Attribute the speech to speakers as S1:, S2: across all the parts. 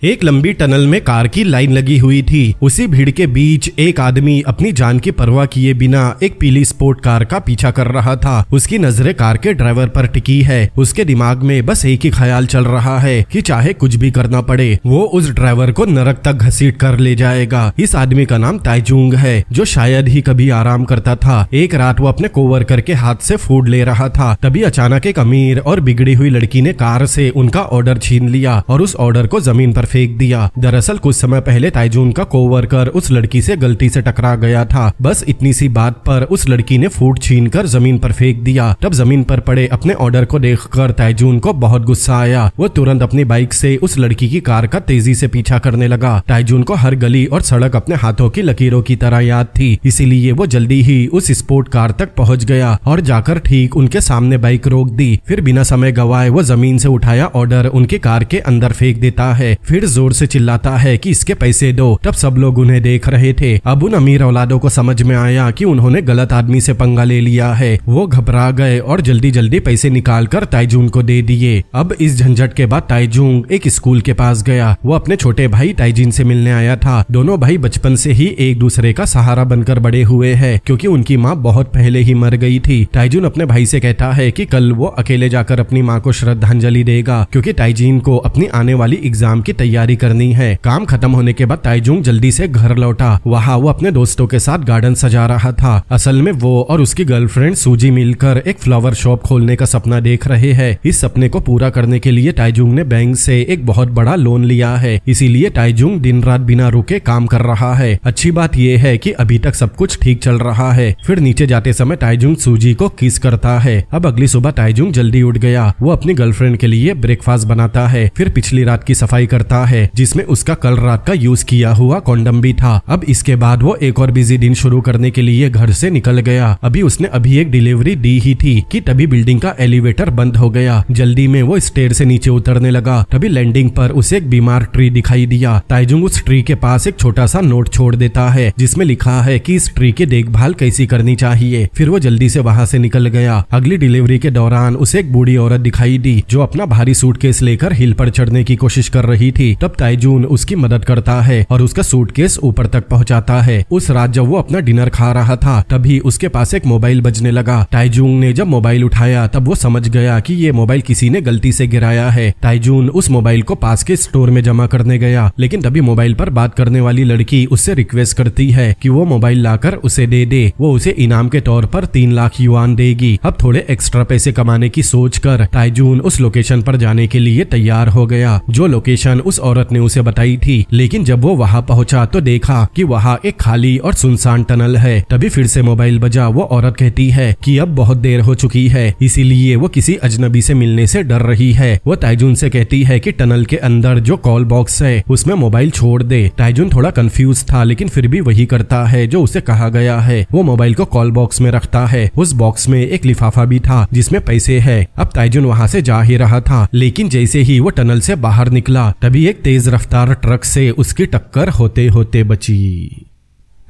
S1: एक लंबी टनल में कार की लाइन लगी हुई थी। उसी भीड़ के बीच एक आदमी अपनी जान की परवाह किए बिना एक पीली स्पोर्ट कार का पीछा कर रहा था। उसकी नजरें कार के ड्राइवर पर टिकी है। उसके दिमाग में बस एक ही ख्याल चल रहा है कि चाहे कुछ भी करना पड़े वो उस ड्राइवर को नरक तक घसीट कर ले जाएगा। इस आदमी का नाम ताइजुंग है, जो शायद ही कभी आराम करता था। एक रात वो अपने कोवर्कर के हाथ से फूड ले रहा था, तभी अचानक एक अमीर और बिगड़ी हुई लड़की ने कार से उनका ऑर्डर छीन लिया और उस ऑर्डर को जमीन पर फेंक दिया। दरअसल कुछ समय पहले ताइजुंग का कोवर्कर उस लड़की से गलती से टकरा गया था। बस इतनी सी बात पर उस लड़की ने फूड छीनकर जमीन पर फेंक दिया। तब जमीन पर पड़े अपने ऑर्डर को देखकर ताइजुंग को बहुत गुस्सा आया। वो तुरंत अपनी बाइक से उस लड़की की कार का तेजी से पीछा करने लगा। ताइजुंग को हर गली और सड़क अपने हाथों की लकीरों की तरह याद थी, इसीलिए वो जल्दी ही उस स्पोर्ट कार तक पहुंच गया और जाकर ठीक उनके सामने बाइक रोक दी। फिर बिना समय गवाए वो जमीन से उठाया ऑर्डर उनकी कार के अंदर फेंक देता है। फिर जोर से चिल्लाता है कि इसके पैसे दो। तब सब लोग उन्हें देख रहे थे। अब उन अमीर औलादों को समझ में आया कि उन्होंने गलत आदमी से पंगा ले लिया है। वो घबरा गए और जल्दी जल्दी पैसे निकालकर ताइजुंग को दे दिए। अब इस झंझट के बाद ताइजुंग एक स्कूल के पास गया। वो अपने छोटे भाई ताइजिन से मिलने आया था। दोनों भाई बचपन से ही एक दूसरे का सहारा बनकर बड़े हुए हैं, क्योंकि उनकी माँ बहुत पहले ही मर गई थी। ताइजुन अपने भाई से कहता है कि कल वो अकेले जाकर अपनी माँ को श्रद्धांजलि देगा, क्योंकि ताइजिन को अपनी आने वाली एग्जाम की तैयारी करनी है। काम खत्म होने के बाद ताइजुंग जल्दी से घर लौटा। वहाँ वो अपने दोस्तों के साथ गार्डन सजा रहा था। असल में वो और उसकी गर्लफ्रेंड सूजी मिलकर एक फ्लावर शॉप खोलने का सपना देख रहे हैं। इस सपने को पूरा करने के लिए ताइजुंग ने बैंक से एक बहुत बड़ा लोन लिया है, इसीलिए ताइजुंग दिन रात बिना रुके काम कर रहा है। अच्छी बात यह है कि अभी तक सब कुछ ठीक चल रहा है। फिर नीचे जाते समय ताइजुंग सूजी को किस करता है। अब अगली सुबह ताइजुंग जल्दी उठ गया। वो अपनी गर्लफ्रेंड के लिए ब्रेकफास्ट बनाता है, फिर पिछली रात की सफाई करता है, जिसमें उसका कल रात का यूज किया हुआ कॉन्डम भी था। अब इसके बाद वो एक और बिजी दिन शुरू करने के लिए घर से निकल गया। उसने अभी एक डिलीवरी दी ही थी कि तभी बिल्डिंग का एलिवेटर बंद हो गया। जल्दी में वो स्टेयर से नीचे उतरने लगा। तभी लैंडिंग पर उसे एक बीमार ट्री दिखाई दिया। ताइजुंग उस ट्री के पास एक छोटा सा नोट छोड़ देता है, जिसमें लिखा है कि इस ट्री की देखभाल कैसी करनी चाहिए। फिर वो जल्दी से वहाँ से निकल गया। अगली डिलीवरी के दौरान उसे एक बूढ़ी औरत दिखाई दी, जो अपना भारी सूटकेस लेकर हिल पर चढ़ने की कोशिश कर रही थी। तब ताइजुंग उसकी मदद करता है और उसका सूटकेस ऊपर तक पहुँचाता है। उस रात जब वो अपना डिनर खा रहा था, तभी उसके पास एक मोबाइल बजने लगा। ताइजुंग ने जब मोबाइल उठाया तब वो समझ गया कि ये मोबाइल किसी ने गलती से गिराया है। ताइजुंग उस मोबाइल को पास के स्टोर में जमा करने गया, लेकिन तभी मोबाइल पर बात करने वाली लड़की उससे रिक्वेस्ट करती है कि वो मोबाइल लाकर उसे दे दे। वो उसे इनाम के तौर पर 3 लाख युआन देगी। अब थोड़े एक्स्ट्रा पैसे कमाने की सोचकर ताइजुंग उस लोकेशन पर जाने के लिए तैयार हो गया, जो लोकेशन उस औरत ने उसे बताई थी। लेकिन जब वो वहाँ पहुँचा तो देखा कि वहाँ एक खाली और सुनसान टनल है। तभी फिर से मोबाइल बजा। वो औरत कहती है कि अब बहुत देर हो चुकी है, इसीलिए वो किसी अजनबी से मिलने से डर रही है। वो ताइजुंग से कहती है कि टनल के अंदर जो कॉल बॉक्स है उसमें मोबाइल छोड़ दे। ताइजुंग थोड़ा कंफ्यूज था, लेकिन फिर भी वही करता है जो उसे कहा गया है। वो मोबाइल को कॉल बॉक्स में रखता है। उस बॉक्स में एक लिफाफा भी था जिसमें पैसे है। अब ताइजुंग वहाँ से जा ही रहा था, लेकिन जैसे ही वो टनल से बाहर निकला तभी एक तेज रफ्तार ट्रक से उसकी टक्कर होते होते बची।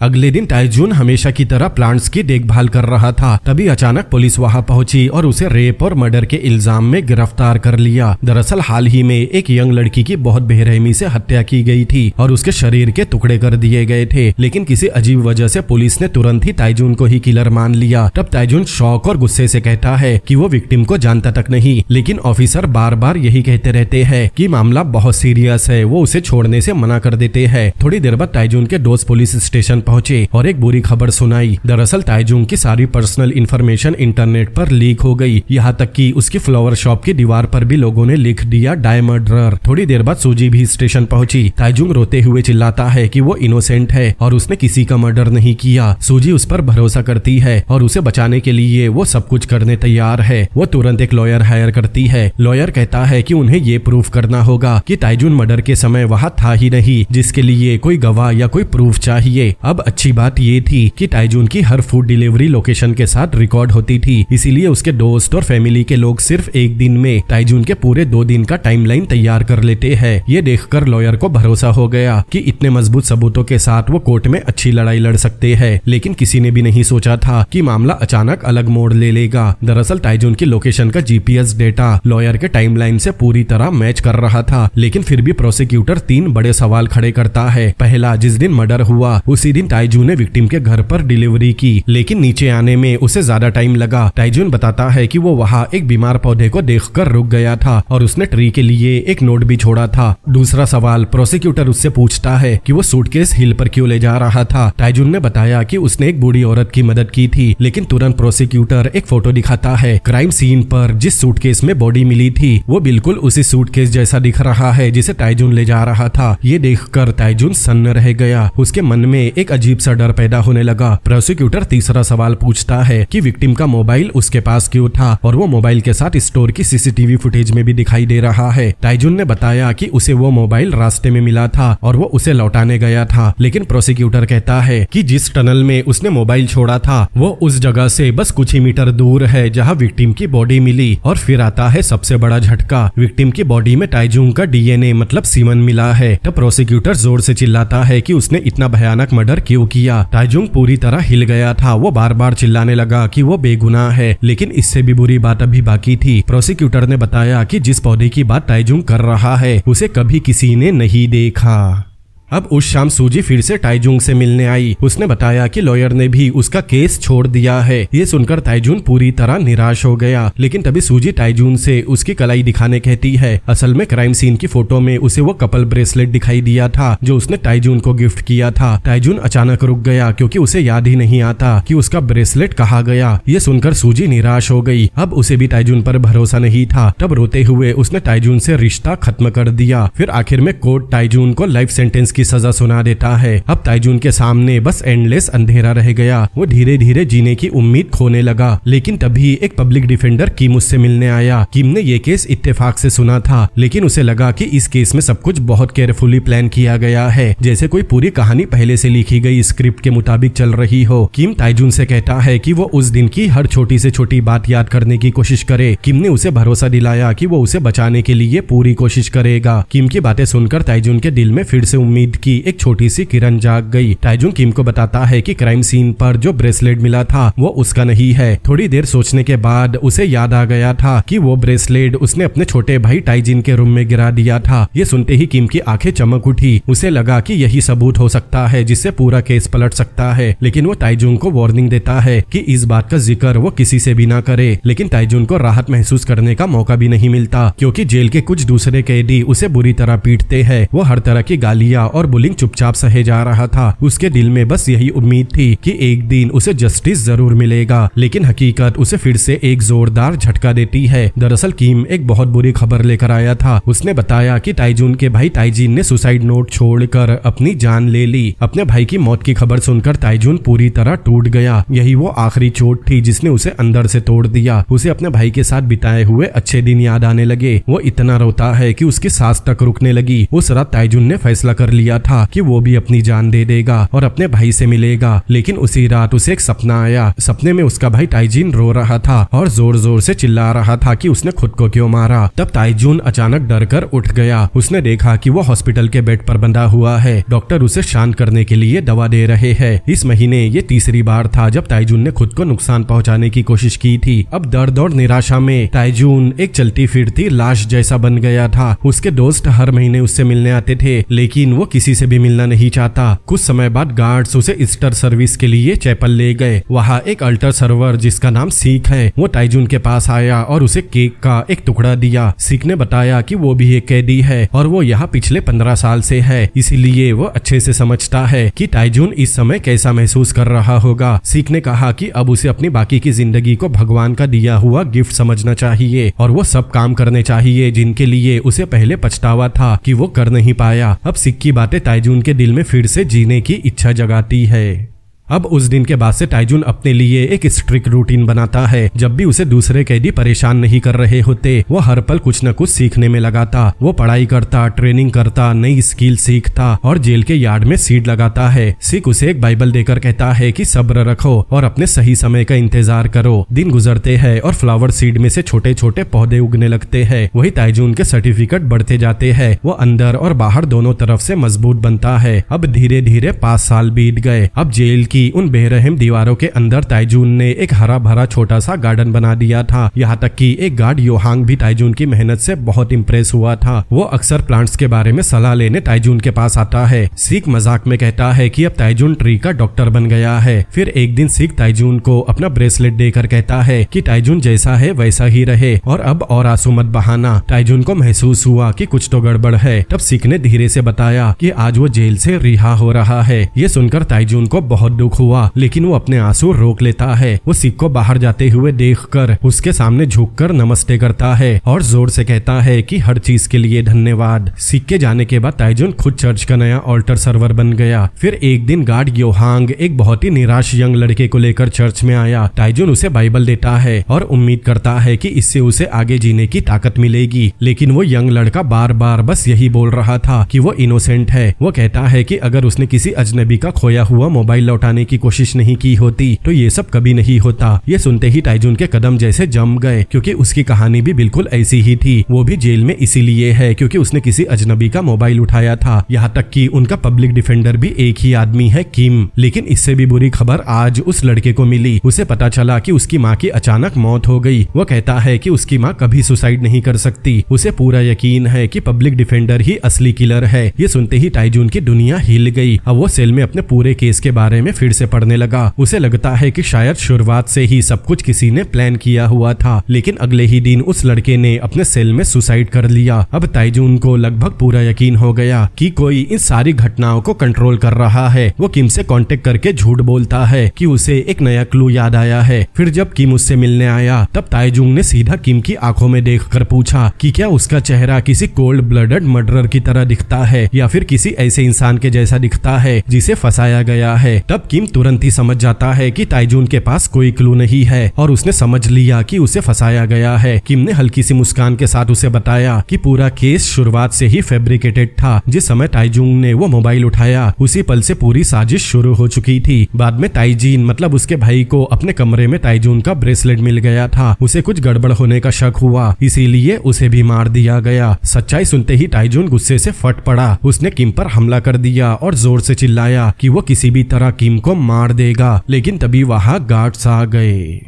S1: अगले दिन ताइजुंग हमेशा की तरह प्लांट्स की देखभाल कर रहा था। तभी अचानक पुलिस वहां पहुंची और उसे रेप और मर्डर के इल्जाम में गिरफ्तार कर लिया। दरअसल हाल ही में एक यंग लड़की की बहुत बेरहमी से हत्या की गई थी और उसके शरीर के टुकड़े कर दिए गए थे, लेकिन किसी अजीब वजह से पुलिस ने तुरंत ही ताइजुंग को ही किलर मान लिया। तब ताइजुंग शौक और गुस्से से कहता है कि वो विक्टिम को जानता तक नहीं, लेकिन ऑफिसर बार बार यही कहते रहते हैं कि मामला बहुत सीरियस है। वो उसे छोड़ने से मना कर देते हैं। थोड़ी देर बाद ताइजुंग के दोस्त पुलिस स्टेशन पहुंचे और एक बुरी खबर सुनाई। दरअसल ताइजुंग की सारी पर्सनल इंफॉर्मेशन इंटरनेट पर लीक हो गई। यहाँ तक कि उसकी फ्लावर शॉप की दीवार पर भी लोगों ने लिख दिया डाई मर्डरर। थोड़ी देर बाद सूजी भी स्टेशन पहुंची। ताइजुंग रोते हुए चिल्लाता है कि वो इनोसेंट है और उसने किसी का मर्डर नहीं किया। सूजी उस पर भरोसा करती है और उसे बचाने के लिए वो सब कुछ करने तैयार है। वो तुरंत एक लॉयर हायर करती है। लॉयर कहता है कि उन्हें ये प्रूफ करना होगा कि ताइजुंग मर्डर के समय वहाँ था ही नहीं, जिसके लिए कोई गवाह या कोई प्रूफ चाहिए। अब अब अच्छी बात ये थी कि ताइजून की हर फूड डिलीवरी लोकेशन के साथ रिकॉर्ड होती थी, इसीलिए उसके दोस्त और फैमिली के लोग सिर्फ एक दिन में ताइजून के पूरे 2 दिन का टाइमलाइन तैयार कर लेते हैं। ये देखकर लॉयर को भरोसा हो गया कि इतने मजबूत सबूतों के साथ वो कोर्ट में अच्छी लड़ाई लड़ सकते हैं, लेकिन किसी ने भी नहीं सोचा था कि मामला अचानक अलग मोड़ ले लेगा। दरअसल ताइजून की लोकेशन का जीपीएस डेटा लॉयर के टाइमलाइन से पूरी तरह मैच कर रहा था, लेकिन फिर भी प्रोसिक्यूटर 3 बड़े सवाल खड़े करता है। पहला, जिस दिन मर्डर हुआ उसी दिन ताइजून ने विक्टिम के घर पर डिलीवरी की, लेकिन नीचे आने में उसे ज्यादा टाइम लगा। ताइजून बताता है कि वो वहाँ एक बीमार पौधे को देखकर रुक गया था और उसने ट्री के लिए एक नोट भी छोड़ा था। दूसरा सवाल, प्रोसिक्यूटर उससे पूछता है कि वो सूटकेस हिल पर क्यों ले जा रहा था। ताइजून ने बताया कि उसने एक बूढ़ी औरत की मदद की थी, लेकिन तुरंत प्रोसिक्यूटर एक फोटो दिखाता है। क्राइम सीन पर जिस सूटकेस में बॉडी मिली थी वो बिल्कुल उसी सूटकेस जैसा दिख रहा है जिसे ताइजून ले जा रहा था। ये देखकर ताइजून सन्न रह गया। उसके मन में एक अजीब सा डर पैदा होने लगा। प्रोसिक्यूटर तीसरा सवाल पूछता है कि विक्टिम का मोबाइल उसके पास क्यों था और वो मोबाइल के साथ स्टोर की सीसीटीवी फुटेज में भी दिखाई दे रहा है। ताइजून ने बताया कि उसे वो मोबाइल रास्ते में मिला था और वो उसे लौटाने गया था, लेकिन प्रोसिक्यूटर कहता है कि जिस टनल में उसने मोबाइल छोड़ा था वो उस जगह से बस कुछ ही मीटर दूर है जहां विक्टिम की बॉडी मिली। और फिर आता है सबसे बड़ा झटका, विक्टिम की बॉडी में ताइजून का डीएनए मतलब सीमन मिला है। तब प्रोसिक्यूटर जोर से चिल्लाता है कि उसने इतना भयानक मर्डर क्यों किया। ताइजून पूरी तरह हिल गया था। वो बार बार चिल्लाने लगा कि वो बेगुनाह है, लेकिन इससे भी बुरी बात अभी बाकी थी। प्रोसिक्यूटर ने बताया कि जिस पौधे की बात ताइजून कर रहा है उसे कभी किसी ने नहीं देखा। अब उस शाम सूजी फिर से ताइजून से मिलने आई। उसने बताया कि लॉयर ने भी उसका केस छोड़ दिया है। ये सुनकर ताइजून पूरी तरह निराश हो गया, लेकिन तभी सूजी ताइजून से उसकी कलाई दिखाने कहती है। असल में क्राइम सीन की फोटो में उसे वो कपल ब्रेसलेट दिखाई दिया था जो उसने ताइजून को गिफ्ट किया था। ताइजून अचानक रुक गया क्योंकि उसे याद ही नहीं आता कि उसका ब्रेसलेट कहाँ गया। ये सुनकर सूजी निराश हो गई। अब उसे भी ताइजून पर भरोसा नहीं था। तब रोते हुए उसने ताइजून से रिश्ता खत्म कर दिया। फिर आखिर में कोर्ट ताइजून को लाइफ सेंटेंस की सजा सुना देता है। अब ताइजून के सामने बस एंडलेस अंधेरा रह गया। वो धीरे धीरे जीने की उम्मीद खोने लगा, लेकिन तभी एक पब्लिक डिफेंडर किम उससे मिलने आया। किम ने ये केस इत्तेफाक से सुना था, लेकिन उसे लगा कि इस केस में सब कुछ बहुत केयरफुली प्लान किया गया है, जैसे कोई पूरी कहानी पहले से लिखी गई स्क्रिप्ट के मुताबिक चल रही हो। किम ताइजून से कहता है कि वो उस दिन की हर छोटी से छोटी बात याद करने की कोशिश करे। किम ने उसे भरोसा दिलाया कि वो उसे बचाने के लिए पूरी कोशिश करेगा। किम की बातें सुनकर ताइजून के दिल में फिर से उम्मीद की एक छोटी सी किरण जाग गई। ताइजून किम को बताता है कि क्राइम सीन पर जो ब्रेसलेट मिला था वो उसका नहीं है। थोड़ी देर सोचने के बाद उसे याद आ गया था कि वो ब्रेसलेट उसने अपने छोटे भाई ताइजिन के रूम में गिरा दिया था। ये सुनते ही किम की आंखें चमक उठी। उसे लगा कि यही सबूत हो सकता है जिससे पूरा केस पलट सकता है, लेकिन वो ताइजून को वार्निंग देता है कि इस बात का जिक्र वो किसी से भी ना करे। लेकिन ताइजून को राहत महसूस करने का मौका भी नहीं मिलता, क्योंकि जेल के कुछ दूसरे कैदी उसे बुरी तरह पीटते हैं। वो हर तरह की गालियां और बुलिंग चुपचाप सहे जा रहा था। उसके दिल में बस यही उम्मीद थी कि एक दिन उसे जस्टिस जरूर मिलेगा, लेकिन हकीकत उसे फिर से एक जोरदार झटका देती है। दरअसल किम एक बहुत बुरी खबर लेकर आया था। उसने बताया कि ताइजून के भाई ताइजिन ने सुसाइड नोट छोड़कर अपनी जान ले ली। अपने भाई की मौत की खबर सुनकर ताइजून पूरी तरह टूट गया। यही वो आखिरी चोट थी जिसने उसे अंदर से तोड़ दिया। उसे अपने भाई के साथ बिताए हुए अच्छे दिन याद आने लगे। वो इतना रोता है कि उसकी सांस तक रुकने लगी। उस रात ताइजून ने फैसला कर लिया था कि वो भी अपनी जान दे देगा और अपने भाई से मिलेगा। लेकिन उसी रात उसे एक सपना आया। सपने में उसका भाई ताइजिन रो रहा था और जोर जोर से चिल्ला रहा था कि उसने खुद को क्यों मारा। तब ताइजून अचानक डर कर उठ गया। उसने देखा कि वो हॉस्पिटल के बेड पर बंधा हुआ है। डॉक्टर उसे शांत करने के लिए दवा दे रहे हैं। इस महीने ये तीसरी बार था जब ताइजून ने खुद को नुकसान पहुंचाने की कोशिश की थी। अब दर्द और निराशा में ताइजून एक चलती फिरती लाश जैसा बन गया था। उसके दोस्त हर महीने उससे मिलने आते थे, लेकिन वो किसी से भी मिलना नहीं चाहता। कुछ समय बाद गार्ड्स उसे ईस्टर सर्विस के लिए चैपल ले गए। वहाँ एक अल्टर सर्वर जिसका नाम सीख है वो ताइजून के पास आया और उसे केक का एक टुकड़ा दिया। सीख ने बताया कि वो भी एक कैदी है और वो यहाँ पिछले 15 साल से है, इसीलिए वो अच्छे से समझता है कि ताइजून इस समय कैसा महसूस कर रहा होगा। सीख ने कहा कि अब उसे अपनी बाकी की जिंदगी को भगवान का दिया हुआ गिफ्ट समझना चाहिए और वो सब काम करने चाहिए जिनके लिए उसे पहले पछतावा था कि वो कर नहीं पाया। अब सीख की बातें ताइजून के दिल में फिर से जीने की इच्छा जगाती है। अब उस दिन के बाद से ताइजुन अपने लिए एक स्ट्रिक्ट रूटीन बनाता है। जब भी उसे दूसरे कैदी परेशान नहीं कर रहे होते, वो हर पल कुछ न कुछ सीखने में लगाता। वो पढ़ाई करता, ट्रेनिंग करता, नई स्किल सीखता और जेल के यार्ड में सीड लगाता है। सिक उसे एक बाइबल देकर कहता है कि सब्र रखो और अपने सही समय का इंतजार करो। दिन गुजरते हैं और फ्लावर सीड में से छोटे छोटे पौधे उगने लगते हैं। वही ताइजुन के सर्टिफिकेट बढ़ते जाते हैं। वो अंदर और बाहर दोनों तरफ से मजबूत बनता है। अब धीरे धीरे 5 साल बीत गए। अब जेल की उन बेरहम दीवारों के अंदर ताइजुन ने एक हरा भरा छोटा सा गार्डन बना दिया था। यहाँ तक कि एक गार्ड योहांग भी ताइजुन की मेहनत से बहुत इम्प्रेस हुआ था। वो अक्सर प्लांट्स के बारे में सलाह लेने ताइजुन के पास आता है। सिक मजाक में कहता है कि अब ताइजुन ट्री का डॉक्टर बन गया है। फिर एक दिन सिक ताइजुन को अपना ब्रेसलेट देकर कहता है कि ताइजुन जैसा है वैसा ही रहे और अब और आंसू मत बहाना। ताइजुन को महसूस हुआ कि कुछ तो गड़बड़ है। तब सिक ने धीरे से बताया कि आज वो जेल से रिहा हो रहा है। ये सुनकर ताइजुन को बहुत दुख हुआ, लेकिन वो अपने आंसू रोक लेता है। वो सिक को बाहर जाते हुए देखकर उसके सामने झुककर नमस्ते करता है और जोर से कहता है कि हर चीज के लिए धन्यवाद। सिक के जाने के बाद ताइजुन खुद चर्च का नया ऑल्टर सर्वर बन गया। फिर एक दिन गार्ड योहांग एक बहुत ही निराश यंग लड़के को लेकर चर्च में आया। ताइजुन उसे बाइबल देता है और उम्मीद करता है कि इससे उसे आगे जीने की ताकत मिलेगी, लेकिन वो यंग लड़का बार बार बस यही बोल रहा था कि वो इनोसेंट है। वो कहता है कि अगर उसने किसी अजनबी का खोया हुआ मोबाइल लौटाने की कोशिश नहीं की होती तो ये सब कभी नहीं होता। ये सुनते ही ताइजुन के कदम जैसे जम गए, क्योंकि उसकी कहानी भी बिल्कुल ऐसी ही थी। वो भी जेल में इसीलिए है क्योंकि उसने किसी अजनबी का मोबाइल उठाया था। यहाँ तक कि उनका पब्लिक डिफेंडर भी एक ही आदमी है, किम। लेकिन इससे भी बुरी खबर आज उस लड़के को मिली। उसे पता चला कि उसकी माँ की अचानक मौत हो गई। वो कहता है कि उसकी माँ कभी सुसाइड नहीं कर सकती। उसे पूरा यकीन है कि पब्लिक डिफेंडर ही असली किलर है। ये सुनते ही ताइजुन की दुनिया हिल गई। अब वो सेल में अपने पूरे केस के बारे में फिर से पढ़ने लगा। उसे लगता है कि शायद शुरुआत से ही सब कुछ किसी ने प्लान किया हुआ था, लेकिन अगले ही दिन उस लड़के ने अपने सेल में सुसाइड कर लिया। अब ताइजुन को लगभग पूरा यकीन हो गया कि कोई इन सारी घटनाओं को कंट्रोल कर रहा है। वो किम से कांटेक्ट करके झूठ बोलता है कि उसे एक नया क्लू याद आया है। फिर जब किम उससे मिलने आया तब ताइजुन ने सीधा किम की आंखों में देखकर पूछा कि क्या उसका चेहरा किसी कोल्ड ब्लडेड मर्डरर की तरह दिखता है या फिर किसी ऐसे इंसान के जैसा दिखता है जिसे फंसाया गया है। तब किम तुरंत ही समझ जाता है कि ताइजुन के पास कोई क्लू नहीं है और उसने समझ लिया कि उसे फंसाया गया है। किम ने हल्की सी मुस्कान के साथ उसे बताया कि पूरा केस शुरुआत से ही फैब्रिकेटेड था। जिस समय ताइजुन ने वो मोबाइल उठाया उसी पल से पूरी साजिश शुरू हो चुकी थी। बाद में ताइजीन मतलब उसके भाई को अपने कमरे में ताइजुन का ब्रेसलेट मिल गया था। उसे कुछ गड़बड़ होने का शक हुआ, इसीलिए उसे भी मार दिया गया। सच्चाई सुनते ही ताइजुन गुस्से से फट पड़ा। उसने किम पर हमला कर दिया और जोर से चिल्लाया कि वो किसी भी तरह किम को मार देगा, लेकिन तभी वहां गार्ड्स आ गए।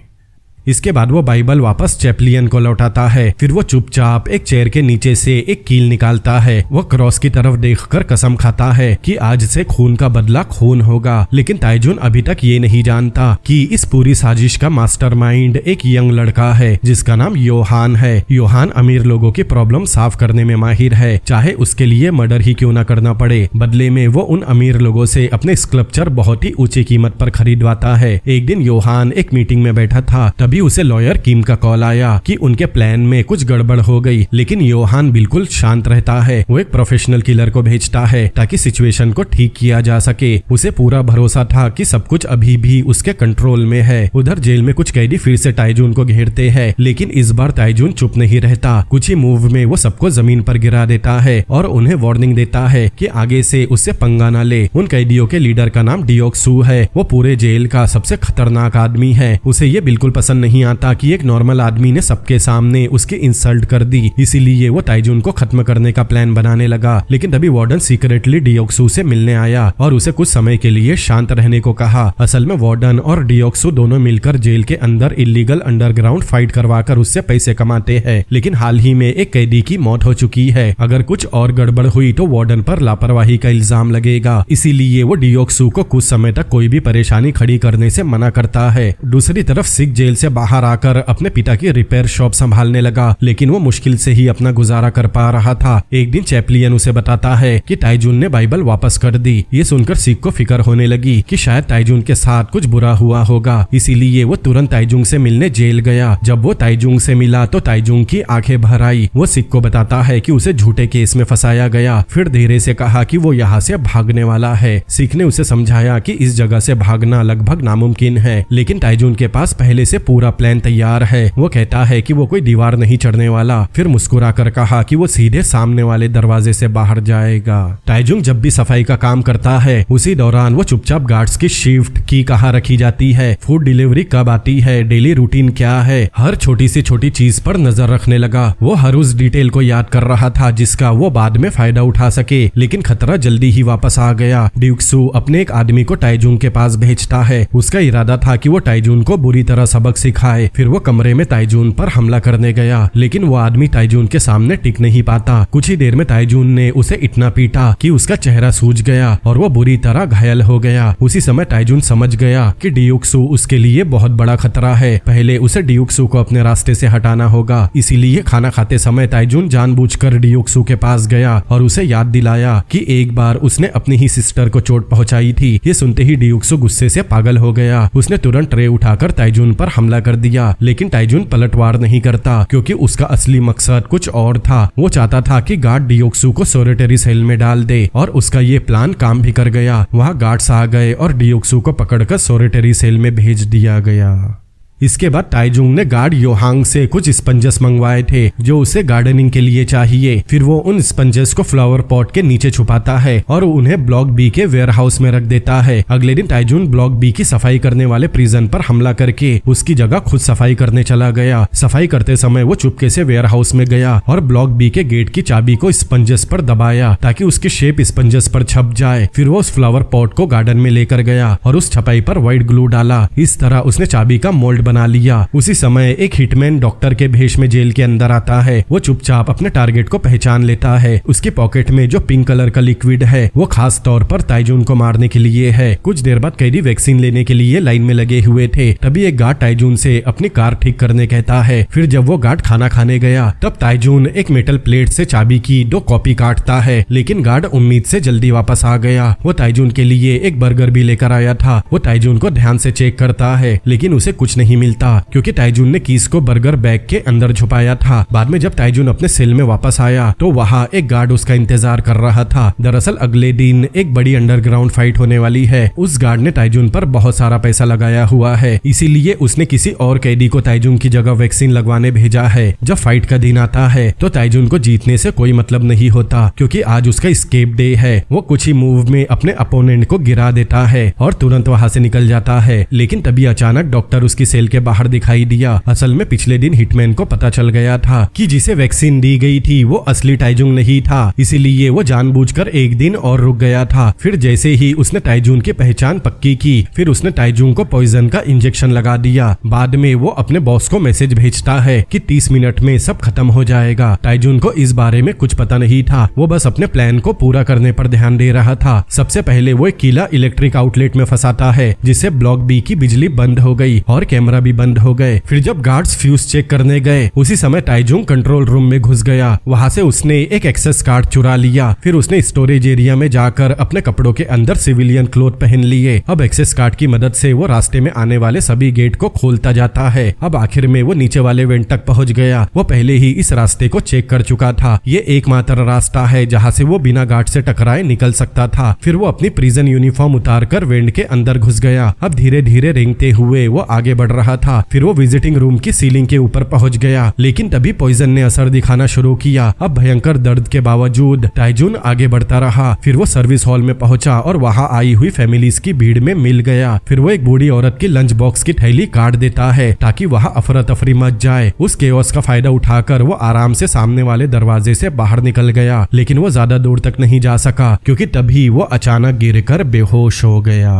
S1: इसके बाद वो बाइबल वापस चैपलियन को लौटाता है। फिर वो चुपचाप एक चेयर के नीचे से एक कील निकालता है। वो क्रॉस की तरफ देखकर कसम खाता है कि आज से खून का बदला खून होगा। लेकिन ताइजुन अभी तक ये नहीं जानता कि इस पूरी साजिश का मास्टरमाइंड एक यंग लड़का है जिसका नाम योहान है। योहान अमीर लोगों की प्रॉब्लम साफ करने में माहिर है, चाहे उसके लिए मर्डर ही क्यों ना करना पड़े। बदले में वो उन अमीर लोगों से अपने स्कल्पचर बहुत ही ऊंची कीमत पर खरीदवाता है। एक दिन योहान एक मीटिंग में बैठा था, तभी उसे लॉयर किम का कॉल आया कि उनके प्लान में कुछ गड़बड़ हो गई। लेकिन योहान बिल्कुल शांत रहता है। वो एक प्रोफेशनल किलर को भेजता है ताकि सिचुएशन को ठीक किया जा सके। उसे पूरा भरोसा था कि सब कुछ अभी भी उसके कंट्रोल में है। उधर जेल में कुछ कैदी फिर से ताइजुन को घेरते हैं, लेकिन इस बार ताइजुन चुप नहीं रहता। कुछ ही मूव में वो सबको जमीन पर गिरा देता है और उन्हें वार्निंग देता है कि आगे से उससे पंगा न ले। उन कैदियों के लीडर का नाम डियोक्सू है। वो पूरे जेल का सबसे खतरनाक आदमी है। उसे ये बिल्कुल पसंद नहीं आता कि एक नॉर्मल आदमी ने सबके सामने उसकी इंसल्ट कर दी, इसीलिए वो ताइजुन को खत्म करने का प्लान बनाने लगा। लेकिन तभी वार्डन सीक्रेटली डियोक्सू से मिलने आया और उसे कुछ समय के लिए शांत रहने को कहा। असल में वार्डन और डियोक्सू दोनों मिलकर जेल के अंदर इलीगल अंडरग्राउंड फाइट करवाकर उससे पैसे कमाते हैं। लेकिन हाल ही में एक कैदी की मौत हो चुकी है। अगर कुछ और गड़बड़ हुई तो वार्डन पर लापरवाही का इल्जाम लगेगा, इसीलिए वो डियोक्सू को कुछ समय तक कोई भी परेशानी खड़ी करने से मना करता है। दूसरी तरफ सिक जेल से से बाहर आकर अपने पिता की रिपेयर शॉप संभालने लगा, लेकिन वो मुश्किल से ही अपना गुजारा कर पा रहा था। एक दिन चैपलियन उसे बताता है कि ताइजून ने बाइबल वापस कर दी। ये सुनकर सिक को फिक्र होने लगी कि शायद ताइजून के साथ कुछ बुरा हुआ होगा, इसीलिए वो तुरंत ताइजूंग से मिलने जेल गया। जब वो ताइजूंग से मिला तो ताइजूंग की आंखें भर आई। वो सिक को बताता है कि उसे झूठे केस में फंसाया गया, फिर धीरे से कहा कि वो यहाँ से भागने वाला है। सिक ने उसे समझाया कि इस जगह से भागना लगभग नामुमकिन है, लेकिन ताइजून के पास पहले से पूरा प्लान तैयार है। वो कहता है कि वो कोई दीवार नहीं चढ़ने वाला, फिर मुस्कुरा कर कहा कि वो सीधे सामने वाले दरवाजे से बाहर जाएगा। ताइजूंग जब भी सफाई का काम करता है, उसी दौरान वो चुपचाप गार्ड्स की शिफ्ट की कहाँ रखी जाती है, फूड डिलीवरी कब आती है, डेली रूटीन क्या है, हर छोटी सी छोटी चीज पर नजर रखने लगा। वो हर उस डिटेल को याद कर रहा था जिसका वो बाद में फायदा उठा सके, लेकिन खतरा जल्दी ही वापस आ गया। ड्यूक सू अपने एक आदमी को ताइजूंग के पास भेजता है। उसका इरादा था कि वो ताइजून को बुरी तरह सबक सिखाए। फिर वो कमरे में ताइजून पर हमला करने गया, लेकिन वो आदमी ताइजून के सामने टिक नहीं पाता। कुछ ही देर में ताइजून ने उसे इतना पीटा कि उसका चेहरा सूज गया और वो बुरी तरह घायल हो गया। उसी समय ताइजून समझ गया कि ड्यूक सू उसके लिए बहुत बड़ा खतरा है। पहले उसे ड्यूक सू को अपने रास्ते से हटाना होगा। इसीलिए खाना खाते समय ताइजून जानबूझकर ड्यूक सू के पास गया और उसे याद दिलाया कि एक बार उसने अपनी ही सिस्टर को चोट पहुंचाई थी। ये सुनते ही ड्यूक सू गुस्से से पागल हो गया। उसने तुरंत ट्रे उठाकर ताइजून पर हमला कर दिया, लेकिन ताइजून पलटवार नहीं करता क्योंकि उसका असली मकसद कुछ और था। वो चाहता था कि गार्ड ड्यूक सू को सोलिटरी सेल में डाल दे और उसका ये प्लान काम भी कर गया। वहाँ गार्ड्स आ गए और ड्यूक सू को पकड़कर सोलिटरी सेल में भेज दिया गया। इसके बाद ताइजूंग ने गार्ड योहांग से कुछ स्पंजेस मंगवाए थे जो उसे गार्डनिंग के लिए चाहिए। फिर वो उन स्पंजेस को फ्लावर पॉट के नीचे छुपाता है और उन्हें ब्लॉक बी के वेयर हाउस में रख देता है। अगले दिन ताइजून ब्लॉक बी की सफाई करने वाले प्रिजन पर हमला करके उसकी जगह खुद सफाई करने चला गया। सफाई करते समय वो चुपके से वेयर हाउस में गया और ब्लॉक बी के गेट की चाबी को स्पंजेस पर दबाया ताकि उसकी शेप स्पंजेस पर छप जाए। फिर वो उस फ्लावर पॉट को गार्डन में लेकर गया और उस छपाई पर व्हाइट ग्लू डाला। इस तरह उसने चाबी का मोल्ड बना लिया। उसी समय एक हिटमैन डॉक्टर के भेष में जेल के अंदर आता है। वो चुपचाप अपने टारगेट को पहचान लेता है। उसकी पॉकेट में जो पिंक कलर का लिक्विड है वो खास तौर पर ताइजून को मारने के लिए है। कुछ देर बाद कैदी वैक्सीन लेने के लिए लाइन में लगे हुए थे। तभी एक गार्ड ताइजून से अपनी कार ठीक करने कहता है। फिर जब वो गार्ड खाना खाने गया तब ताइजून एक मेटल प्लेट से चाबी की 2 कॉपी काटता है, लेकिन गार्ड उम्मीद से जल्दी वापस आ गया। वो ताइजून के लिए एक बर्गर भी लेकर आया था। वो ताइजून को ध्यान से चेक करता है, लेकिन उसे कुछ नहीं मिलता क्योंकि ताइजून ने कीस को बर्गर बैग के अंदर छुपाया था। बाद में जब ताइजून अपने सेल में वापस आया तो वहाँ एक गार्ड उसका इंतजार कर रहा था। दरअसल अगले दिन एक बड़ी अंडरग्राउंड फाइट होने वाली है। उस गार्ड ने ताइजून पर बहुत सारा पैसा लगाया हुआ है, इसीलिए उसने किसी और कैदी को ताइजून की जगह वैक्सीन लगवाने भेजा है। जब फाइट का दिन आता है तो ताइजून को जीतने से कोई मतलब नहीं होता क्योंकि आज उसका एस्केप डे है। वो कुछ ही मूव में अपने अपोनेंट को गिरा देता है और तुरंत वहाँ से निकल जाता है, लेकिन तभी अचानक डॉक्टर उसकी सेल के बाहर दिखाई दिया। असल में पिछले दिन हिटमैन को पता चल गया था कि जिसे वैक्सीन दी गई थी वो असली ताइजून नहीं था, इसीलिए वो जानबूझकर एक दिन और रुक गया था। फिर जैसे ही उसने ताइजून की पहचान पक्की की, फिर उसने ताइजून को पॉइजन का इंजेक्शन लगा दिया। बाद में वो अपने बॉस को मैसेज भेजता है कि 30 मिनट में सब खत्म हो जाएगा। ताइजून को इस बारे में कुछ पता नहीं था, वो बस अपने प्लान को पूरा करने पर ध्यान दे रहा था। सबसे पहले वो एक कीला इलेक्ट्रिक आउटलेट में फंसाता है जिससे ब्लॉक बी की बिजली बंद हो गई और कैमरा भी बंद हो गए। फिर जब गार्ड्स फ्यूज चेक करने गए उसी समय ताइजूंग कंट्रोल रूम में घुस गया। वहां से उसने एक एक्सेस कार्ड चुरा लिया। फिर उसने स्टोरेज एरिया में जाकर अपने कपड़ों के अंदर सिविलियन क्लोथ पहन लिए। अब एक्सेस कार्ड की मदद से वो रास्ते में आने वाले सभी गेट को खोलता जाता है। अब आखिर में वो नीचे वाले वेंट तक पहुंच गया। वो पहले ही इस रास्ते को चेक कर चुका था। ये एकमात्र रास्ता है जहाँ से वो बिना गार्ड से टकराए निकल सकता था। फिर वो अपनी प्रिजन यूनिफॉर्म उतार कर वेंट के अंदर घुस गया। अब धीरे धीरे रेंगते हुए वो आगे बढ़ रहा था। फिर वो विजिटिंग रूम की सीलिंग के ऊपर पहुंच गया, लेकिन तभी पॉइजन ने असर दिखाना शुरू किया। अब भयंकर दर्द के बावजूद ताइजून आगे बढ़ता रहा। फिर वो सर्विस हॉल में पहुंचा और वहां आई हुई फैमिलीज की भीड़ में मिल गया। फिर वो एक बूढ़ी औरत की लंच बॉक्स की थैली काट देता है ताकि वहां अफरा तफरी मच जाए। उस केओस का फायदा उठाकर वो आराम से सामने वाले दरवाजे से बाहर निकल गया, लेकिन वो ज्यादा दूर तक नहीं जा सका क्योंकि तभी वो अचानक गिरकर बेहोश हो गया।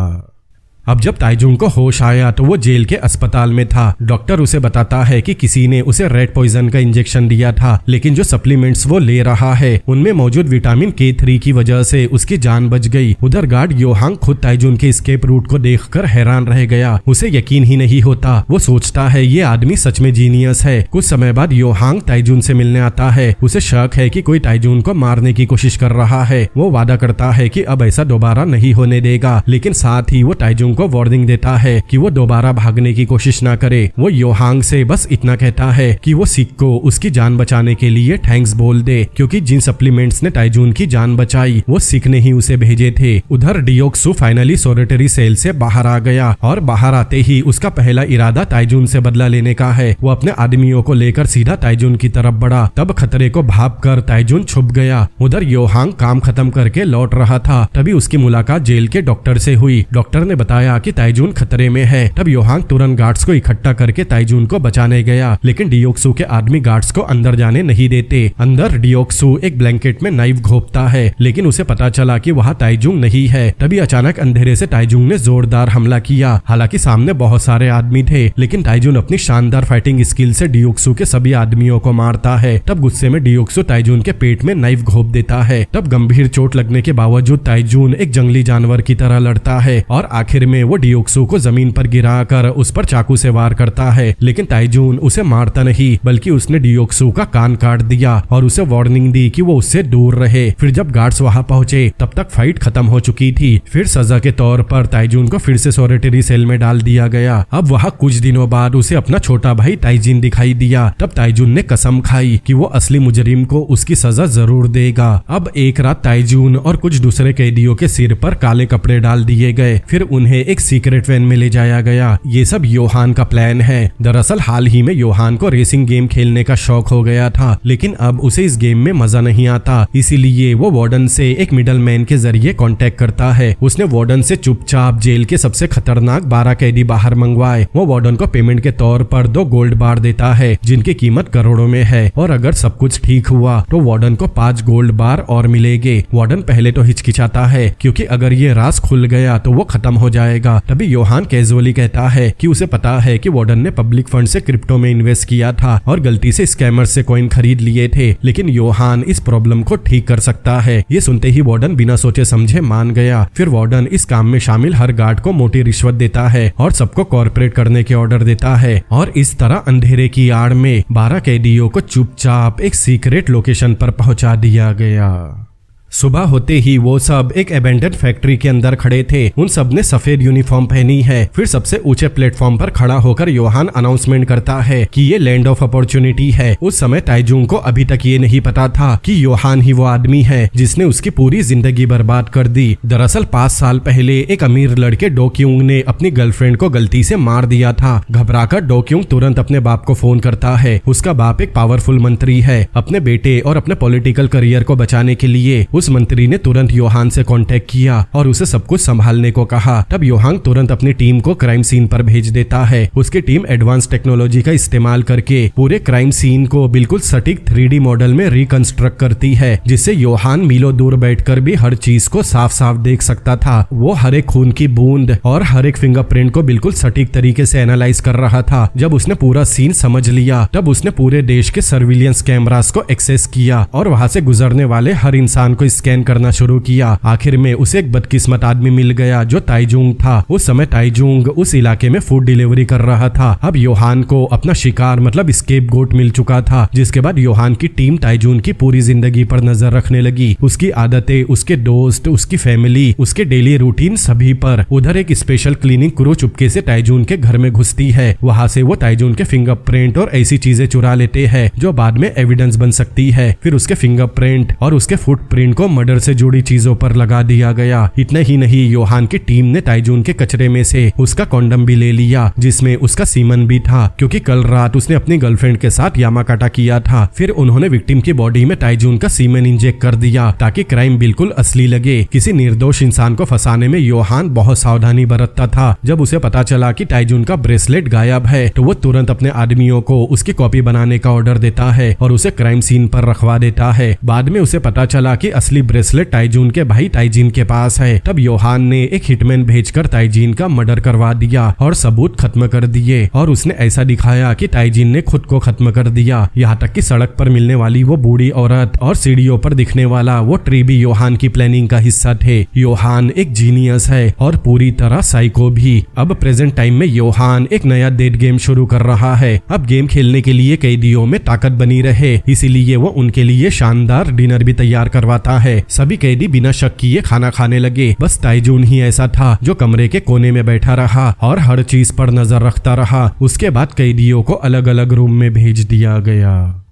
S1: अब जब ताइजुंग को होश आया तो वो जेल के अस्पताल में था। डॉक्टर उसे बताता है कि किसी ने उसे रेड पॉइजन का इंजेक्शन दिया था, लेकिन जो सप्लीमेंट्स वो ले रहा है उनमें मौजूद विटामिन K3 की वजह से उसकी जान बच गई। उधर गार्ड योहांग खुद ताइजुन के एस्केप रूट को देखकर हैरान रह गया। उसे यकीन ही नहीं होता। वो सोचता है ये आदमी सच में जीनियस है। कुछ समय बाद योहांग ताइजुन से मिलने आता है। उसे शक है कि कोई ताइजुन को मारने की कोशिश कर रहा है। वो वादा करता है कि अब ऐसा दोबारा नहीं होने देगा, लेकिन साथ ही वो ताइजुन को वार्निंग देता है कि वो दोबारा भागने की कोशिश ना करे। वो योहांग से बस इतना कहता है कि वो सिक को उसकी जान बचाने के लिए थैंक्स बोल दे, क्योंकि जिन सप्लीमेंट्स ने ताइजुन की जान बचाई वो सिक ने ही उसे भेजे थे। उधर डियोक्सु फाइनली सोलिटरी सेल से बाहर आ गया और बाहर आते ही उसका पहला इरादा ताइजुन से बदला लेने का है। वो अपने आदमियों को लेकर सीधा ताइजुन की तरफ बढ़ा। तब खतरे को भाप कर ताइजुन छुप गया। उधर योहांग काम खत्म करके लौट रहा था, तभी उसकी मुलाकात जेल के डॉक्टर से हुई। डॉक्टर ने बताया कि ताइजुन खतरे में है। तब योहांग तुरंत गार्ड्स को इकट्ठा करके ताइजुन को बचाने गया, लेकिन डियोक्सु के आदमी गार्ड्स को अंदर जाने नहीं देते। अंदर डियोक्सु एक ब्लैंकेट में नाइफ घोंपता है, लेकिन उसे पता चला कि वहाँ ताइजुंग नहीं है। तभी अचानक अंधेरे से ताइजुंग ने जोरदार हमला किया। हालांकि सामने बहुत सारे आदमी थे, लेकिन ताइजुन अपनी शानदार फाइटिंग स्किल से डियोक्सु के सभी आदमियों को मारता है। तब गुस्से में डियोक्सु ताइजुन के पेट में नाइफ घोंप देता है। तब गंभीर चोट लगने के बावजूद ताइजुन एक जंगली जानवर की तरह लड़ता है और आखिर में वो डियोक्सु को जमीन पर गिराकर उस पर चाकू से वार करता है, लेकिन ताइजुन उसे मारता नहीं, बल्कि उसने डियोक्सु का कान काट दिया और उसे वार्निंग दी कि वो उससे दूर रहे। फिर जब गार्ड्स वहां पहुंचे तब तक फाइट खत्म हो चुकी थी। फिर सजा के तौर पर ताइजुन को फिर से सोलिटरी सेल में डाल दिया गया। अब वहां कुछ दिनों बाद उसे अपना छोटा भाई ताइजिन दिखाई दिया। तब ताइजुन ने कसम खाई कि वो असली मुजरिम को उसकी सजा जरूर देगा। अब एक रात ताइजुन और कुछ दूसरे कैदियों के सिर पर काले कपड़े डाल दिए गए। फिर उन्हें एक सीक्रेट वैन में ले जाया गया। ये सब योहान का प्लान है। दरअसल हाल ही में योहान को रेसिंग गेम खेलने का शौक हो गया था, लेकिन अब उसे इस गेम में मजा नहीं आता। इसीलिए वो वार्डन से एक मिडल मैन के जरिए कांटेक्ट करता है। उसने वार्डन से चुपचाप जेल के सबसे खतरनाक 12 कैदी बाहर मंगवाए। वो वार्डन को पेमेंट के तौर पर 2 गोल्ड बार देता है, जिनकी कीमत करोड़ों में है, और अगर सब कुछ ठीक हुआ तो वार्डन को 5 गोल्ड बार और मिलेंगे। वार्डन पहले तो हिचकिचाता है, क्योंकि अगर ये राज खुल गया तो वो खत्म हो जाएगा। तभी योहान कैजुअली कहता है कि उसे पता है कि वार्डन ने पब्लिक फंड से क्रिप्टो में इन्वेस्ट किया था और गलती से स्कैमर से कॉइन खरीद लिए थे, लेकिन योहान इस प्रॉब्लम को ठीक कर सकता है। ये सुनते ही वार्डन बिना सोचे समझे मान गया। फिर वार्डन इस काम में शामिल हर गार्ड को मोटी रिश्वत देता है और सबको कॉर्पोरेट करने के ऑर्डर देता है, और इस तरह अंधेरे की आड़ में 12 कैदियों को चुपचाप एक सीक्रेट लोकेशन पर पहुंचा दिया गया। सुबह होते ही वो सब एक अबेंडन फैक्ट्री के अंदर खड़े थे। उन सब ने सफेद यूनिफॉर्म पहनी है। फिर सबसे ऊंचे प्लेटफॉर्म पर खड़ा होकर योहान अनाउंसमेंट करता है कि ये लैंड ऑफ अपॉर्चुनिटी है। उस समय ताइजुंग को अभी तक ये नहीं पता था कि योहान ही वो आदमी है जिसने उसकी पूरी जिंदगी बर्बाद कर दी। दरअसल 5 साल पहले एक अमीर लड़के डोक्यूंग ने अपनी गर्लफ्रेंड को गलती से मार दिया था। घबराकर डोक्यूंग तुरंत अपने बाप को फोन करता है। उसका बाप एक पावरफुल मंत्री है। अपने बेटे और अपने पॉलिटिकल करियर को बचाने के लिए उस मंत्री ने तुरंत योहान से कांटेक्ट किया और उसे सब कुछ संभालने को कहा। तब योहान तुरंत अपनी टीम को क्राइम सीन पर भेज देता है। उसकी टीम एडवांस टेक्नोलॉजी का इस्तेमाल करके पूरे क्राइम सीन को बिल्कुल सटीक 3D मॉडल में रिकंस्ट्रक्ट करती है, जिससे योहान मीलों दूर बैठकर भी हर चीज को साफ साफ देख सकता था। वो हर एक खून की बूंद और हर एक फिंगरप्रिंट को बिल्कुल सटीक तरीके से एनालाइज कर रहा था। जब उसने पूरा सीन समझ लिया तब उसने पूरे देश के सर्विलियंस कैमरास को एक्सेस किया और वहां से गुजरने वाले हर इंसान को स्कैन करना शुरू किया। आखिर में उसे एक बदकिस्मत आदमी मिल गया जो ताइजुंग था। उस समय ताइजुंग उस इलाके में फूड डिलीवरी कर रहा था। अब योहान को अपना शिकार मतलब स्केप गोट मिल चुका था, जिसके बाद योहान की टीम ताइजुंग की पूरी जिंदगी पर नजर रखने लगी। उसकी आदतें, उसके दोस्त, उसकी फैमिली, उसके डेली रूटीन सभी पर। उधर एक स्पेशल क्लीनिंग क्रू चुपके से ताइजुंग के घर में घुसती है। वहां से वो ताइजुंग के फिंगरप्रिंट और ऐसी चीजें चुरा लेते हैं जो बाद में एविडेंस बन सकती है। फिर उसके फिंगरप्रिंट और उसके फुटप्रिंट को मर्डर से जुड़ी चीजों पर लगा दिया गया। इतना ही नहीं, योहान की टीम ने ताइजुंग के कचरे में से उसका कॉन्डम भी ले लिया, जिसमें उसका सीमन भी था, क्योंकि कल रात उसने अपनी गर्लफ्रेंड के साथ यामाकाटा किया था। फिर उन्होंने विक्टिम की बॉडी में ताइजुंग का सीमन इंजेक्ट कर दिया ताकि क्राइम बिल्कुल असली लगे। किसी निर्दोष इंसान को फंसाने में योहान बहुत सावधानी बरतता था। जब उसे पता चला कि ताइजुंग का ब्रेसलेट गायब है तो वो तुरंत अपने आदमियों को उसकी कॉपी बनाने का ऑर्डर देता है और उसे क्राइम सीन पर रखवा देता है। बाद में उसे पता चला कि असली ब्रेसलेट ताइजून के भाई ताइजीन के पास है। तब योहान ने एक हिटमैन भेजकर ताइजीन का मर्डर करवा दिया और सबूत खत्म कर दिए और उसने ऐसा दिखाया कि ताइजीन ने खुद को खत्म कर दिया। यहाँ तक कि सड़क पर मिलने वाली वो बूढ़ी औरत और सीढ़ियों पर दिखने वाला वो ट्री भी योहान की प्लानिंग का हिस्सा थे। योहान एक जीनियस है और पूरी तरह साइको भी। अब प्रेजेंट टाइम में योहान एक नया डेट गेम शुरू कर रहा है। अब गेम खेलने के लिए कैदियों में ताकत बनी रहे, इसीलिए वो उनके लिए शानदार डिनर भी तैयार करवाता है। सभी कैदी बिना शक किए खाना खाने लगे। बस ताइजून ही ऐसा था जो कमरे के कोने में बैठा रहा और हर चीज पर नजर रखता रहा। उसके बाद कैदियों को अलग अलग रूम में भेज दिया गया।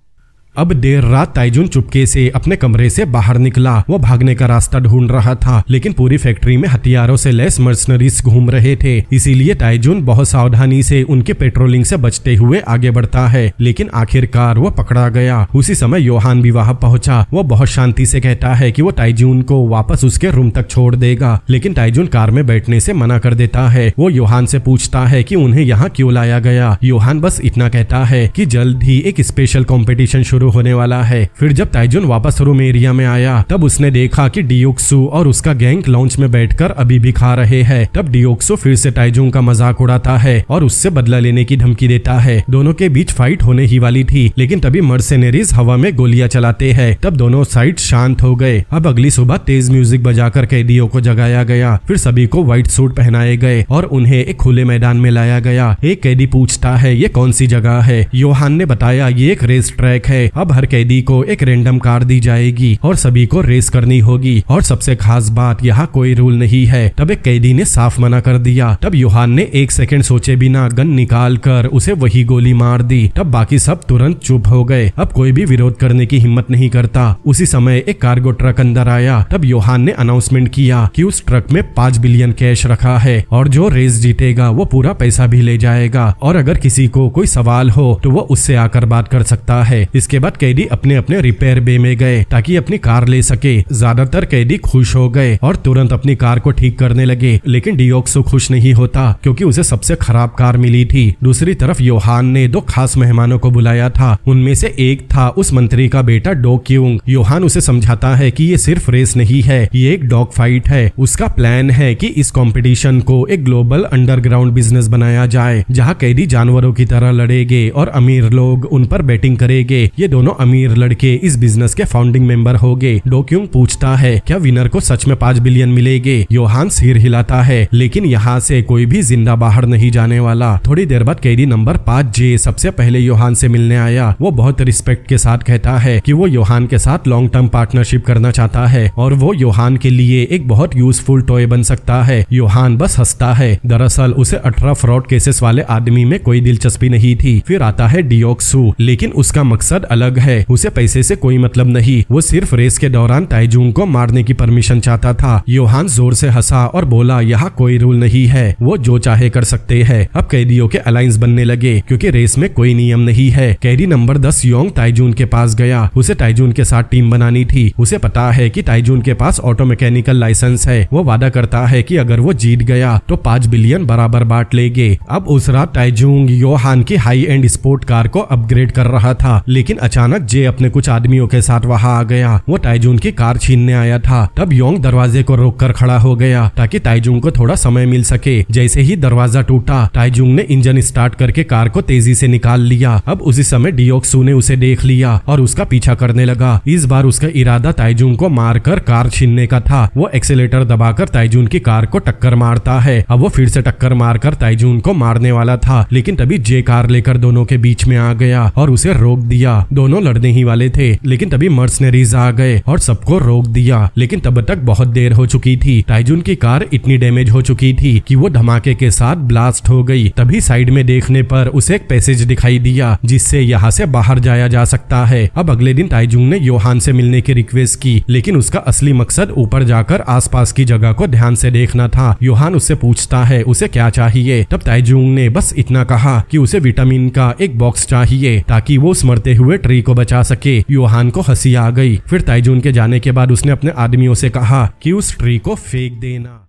S1: अब देर रात ताइजून चुपके से अपने कमरे से बाहर निकला। वो भागने का रास्ता ढूंढ रहा था, लेकिन पूरी फैक्ट्री में हथियारों से लैस मर्सनरीज घूम रहे थे, इसीलिए ताइजून बहुत सावधानी से उनके पेट्रोलिंग से बचते हुए आगे बढ़ता है। लेकिन आखिरकार वो पकड़ा गया। उसी समय योहान भी वहां पहुंचा। वो बहुत शांति से कहता है कि वो ताइजून को वापस उसके रूम तक छोड़ देगा, लेकिन ताइजून कार में बैठने से मना कर देता है। वो योहान से पूछता है कि उन्हें यहाँ क्यों लाया गया। योहान बस इतना कहता है कि जल्द ही एक स्पेशल कॉम्पिटिशन शुरू होने वाला है। फिर जब ताइजून वापस रूम एरिया में आया तब उसने देखा कि डियोक्सू और उसका गैंग लॉन्च में बैठकर अभी भी खा रहे हैं। तब डियोक्सू फिर से ताइजून का मजाक उड़ाता है और उससे बदला लेने की धमकी देता है। दोनों के बीच फाइट होने ही वाली थी, लेकिन तभी मर्सेनरीज हवा में गोलियां चलाते हैं। तब दोनों साइड शांत हो गए। अब अगली सुबह तेज म्यूजिक बजाकर कैदियों को जगाया गया। फिर सभी को व्हाइट सूट पहनाए गए और उन्हें एक खुले मैदान में लाया गया। एक कैदी पूछता है ये कौन सी जगह है। योहान ने बताया ये एक रेस ट्रैक है। अब हर कैदी को एक रैंडम कार दी जाएगी और सभी को रेस करनी होगी। और सबसे खास बात यहाँ कोई रूल नहीं है। तब एक कैदी ने साफ मना कर दिया। तब योहान ने एक सेकंड सोचे बिना गन निकाल कर उसे वही गोली मार दी। तब बाकी सब तुरंत चुप हो गए। अब कोई भी विरोध करने की हिम्मत नहीं करता। उसी समय एक कार्गो ट्रक अंदर आया। तब योहान ने अनाउंसमेंट किया कि उस ट्रक में 5 बिलियन कैश रखा है और जो रेस जीतेगा वो पूरा पैसा भी ले जाएगा। और अगर किसी को कोई सवाल हो तो वो उससे आकर बात कर सकता है। इसके बाद कैदी अपने अपने रिपेयर बे में गए ताकि अपनी कार ले सके। ज्यादातर कैदी खुश हो गए और तुरंत अपनी कार को ठीक करने लगे, लेकिन डियोक्सू खुश नहीं होता क्योंकि उसे सबसे खराब कार मिली थी। दूसरी तरफ योहान ने 2 खास मेहमानों को बुलाया था। उनमें से एक था उस मंत्री का बेटा डो क्यूंग। योहान उसे समझाता है कि ये सिर्फ रेस नहीं है, ये एक डॉग फाइट है। उसका प्लान है कि इस कंपटीशन को एक ग्लोबल अंडरग्राउंड बिजनेस बनाया जाए जहाँ कैदी जानवरों की तरह लड़ेंगे और अमीर लोग उन पर बैटिंग करेंगे। ये दोनों अमीर लड़के इस बिजनेस के फाउंडिंग मेंबर होंगे। डो क्यूंग पूछता है क्या विनर को सच में 5 बिलियन मिलेंगे। योहान सिर हिलाता है, लेकिन यहाँ से कोई भी जिंदा बाहर नहीं जाने वाला। थोड़ी देर बाद कैदी नंबर 5J सबसे पहले योहान से मिलने आया। वो बहुत रिस्पेक्ट के साथ कहता है कि वो योहान के साथ लॉन्ग टर्म पार्टनरशिप करना चाहता है और वो योहान के लिए एक बहुत यूजफुल टॉय बन सकता है। योहान बस हंसता है। दरअसल उसे 18 फ्रॉड केसेस वाले आदमी में कोई दिलचस्पी नहीं थी। फिर आता है डियोक्सू, लेकिन उसका मकसद अलग है। उसे पैसे से कोई मतलब नहीं। वो सिर्फ रेस के दौरान ताइजून को मारने की परमिशन चाहता था। योहान जोर से हंसा और बोला यहाँ कोई रूल नहीं है, वो जो चाहे कर सकते हैं। अब कैदियों के अलायंस बनने लगे क्योंकि रेस में कोई नियम नहीं है। कैदी नंबर 10 योंग ताइजून के पास गया। उसे ताइजून के साथ टीम बनानी थी। उसे पता है कि ताइजून के पास ऑटो मैकेनिकल लाइसेंस है। वो वादा करता है कि अगर वो जीत गया तो 5 बिलियन बराबर बांट लेंगे। अब उस रात ताइजून योहान की हाई एंड स्पोर्ट कार को अपग्रेड कर रहा था, लेकिन अचानक जे अपने कुछ आदमियों के साथ वहां आ गया। वो ताइजून की कार छीनने आया था। तब योंग दरवाजे को रोककर खड़ा हो गया ताकि ताइजून को थोड़ा समय मिल सके। जैसे ही दरवाजा टूटा, ताइजून ने इंजन स्टार्ट करके कार को तेजी से निकाल लिया। अब उसी समय डियोक्सू ने उसे देख लिया और उसका पीछा करने लगा। इस बार उसका इरादा ताइजून को मारकर कार छीनने का था। वो एक्सेलेटर दबाकर ताइजून की कार को टक्कर मारता है। अब वो फिर से टक्कर मारकर ताइजून को मारने वाला था, लेकिन तभी जे कार लेकर दोनों के बीच में आ गया और उसे रोक दिया। दोनों लड़ने ही वाले थे, लेकिन तभी मर्सनरीज आ गए और सबको रोक दिया। लेकिन तब तक बहुत देर हो चुकी थी। ताइजून की कार इतनी डैमेज हो चुकी थी कि वो धमाके के साथ ब्लास्ट हो गई। तभी साइड में देखने पर उसे एक पैसेज दिखाई दिया जिससे यहाँ से बाहर जाया जा सकता है। अब अगले दिन ताइजून ने योहान से मिलने की रिक्वेस्ट की, लेकिन उसका असली मकसद ऊपर जाकर आसपास की जगह को ध्यान से देखना था। योहान उससे पूछता है उसे क्या चाहिए। तब ताइजून ने बस इतना कहा कि उसे विटामिन का एक बॉक्स चाहिए ताकि वो उस मरते हुए ट्री को बचा सके। योहान को हंसी आ गई। फिर ताइजून के जाने के बाद उसने अपने आदमियों से कहा कि उस ट्री को फेंक देना।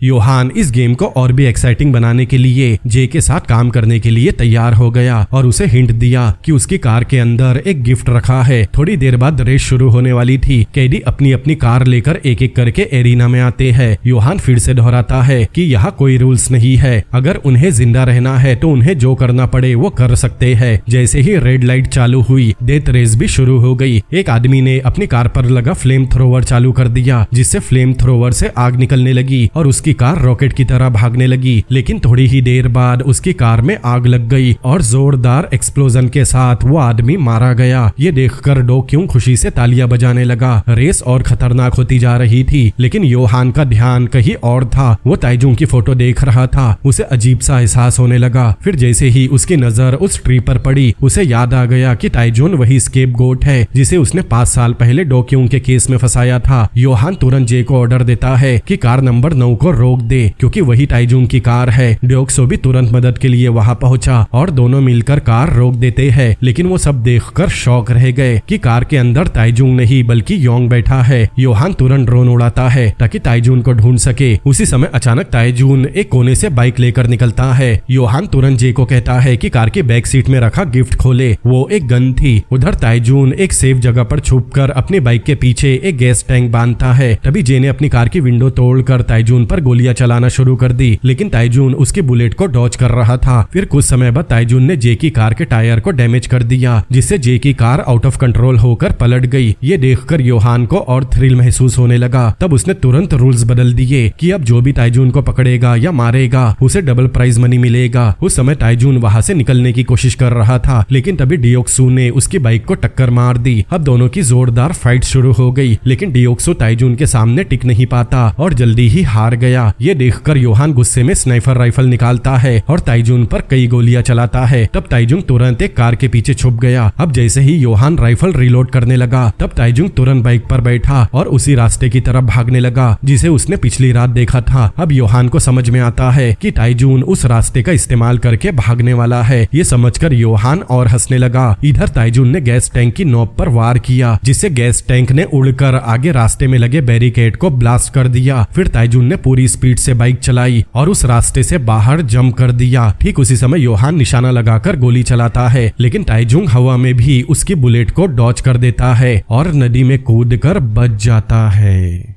S1: योहान इस गेम को और भी एक्साइटिंग बनाने के लिए जे के साथ काम करने के लिए तैयार हो गया और उसे हिंट दिया कि उसकी कार के अंदर एक गिफ्ट रखा है। थोड़ी देर बाद रेस शुरू होने वाली थी। कैडी अपनी अपनी कार लेकर एक एक करके एरिना में आते हैं। योहान फिर से दोहराता है कि यहाँ कोई रूल्स नहीं है, अगर उन्हें जिंदा रहना है तो उन्हें जो करना पड़े वो कर सकते हैं। जैसे ही रेड लाइट चालू हुई, डेथ रेस भी शुरू हो गई। एक आदमी ने अपनी कार पर लगा फ्लेम थ्रोवर चालू कर दिया, जिससे फ्लेम थ्रोवर से आग निकलने लगी और उसकी कार रॉकेट की तरह भागने लगी। लेकिन थोड़ी ही देर बाद उसकी कार में आग लग गई और जोरदार एक्सप्लोजन के साथ वो आदमी मारा गया। ये देखकर डो क्यों खुशी से तालियां बजाने लगा। रेस और खतरनाक होती जा रही थी, लेकिन योहान का ध्यान कहीं और था। वो ताइजून की फोटो देख रहा था। उसे अजीब सा एहसास होने लगा। फिर जैसे ही उसकी नजर उस ट्री पर पड़ी, उसे याद आ गया कि ताइजून वही स्केपगोट है जिसे उसने 5 साल पहले डो क्यों के केस में फंसाया था। योहान तुरंत जे को ऑर्डर देता है कि कार नंबर 9 को रोक दे, क्योंकि वही ताइजून की कार है। डोक्सो भी तुरंत मदद के लिए वहां पहुंचा और दोनों मिलकर कार रोक देते हैं। लेकिन वो सब देखकर शॉक रह गए कि कार के अंदर ताइजून नहीं बल्कि योंग बैठा है। योहान तुरंत ड्रोन उड़ाता है ताकि ताइजून को ढूंढ सके। उसी समय अचानक ताइजून एक कोने से बाइक लेकर निकलता है। योहान तुरंत जे को कहता है कि कार के बैक सीट में रखा गिफ्ट खोले। वो एक गन थी। उधर ताइजून एक सेफ जगह पर छुपकर अपनी बाइक के पीछे एक गैस टैंक बांधता है। तभी जे ने अपनी कार की विंडो तोड़कर ताइजून पर गोलियां चलाना शुरू कर दी, लेकिन ताइजून उसकी बुलेट को डॉज कर रहा था। फिर कुछ समय बाद ताइजून ने जे की कार के टायर को डैमेज कर दिया, जिससे जे की कार आउट ऑफ कंट्रोल होकर पलट गई। ये देखकर योहान को और थ्रिल महसूस होने लगा। तब उसने तुरंत रूल्स बदल दिए कि अब जो भी ताइजून को पकड़ेगा या मारेगा उसे डबल प्राइज मनी मिलेगा। उस समय ताइजून वहां से निकलने की कोशिश कर रहा था, लेकिन तभी डियोक्सू ने उसकी बाइक को टक्कर मार दी। अब दोनों की जोरदार फाइट शुरू हो गई, लेकिन डियोक्सू ताइजून के सामने टिक नहीं पाता और जल्दी ही हार गया। ये देखकर योहान गुस्से में स्नाइपर राइफल निकालता है और ताइजून पर कई गोलियां चलाता है। तब ताइजून तुरंत एक कार के पीछे छुप गया। अब जैसे ही योहान राइफल रिलोड करने लगा, तब ताइजून तुरंत बाइक पर बैठा और उसी रास्ते की तरफ भागने लगा जिसे उसने पिछली रात देखा था। अब योहान को समझ में आता है कि ताइजून उस रास्ते का इस्तेमाल करके भागने वाला है। ये समझकर योहान और हंसने लगा। इधर ताइजून ने गैस टैंक की नोक पर वार किया, जिससे गैस टैंक ने उड़कर आगे रास्ते में लगे बैरिकेड को ब्लास्ट कर दिया। फिर ताइजून ने पूरी स्पीड से बाइक चलाई और उस रास्ते से बाहर जंप कर दिया। ठीक उसी समय योहान निशाना लगाकर गोली चलाता है, लेकिन ताइजून हवा में भी उसकी बुलेट को डॉज कर देता है और नदी में कूदकर बच जाता है।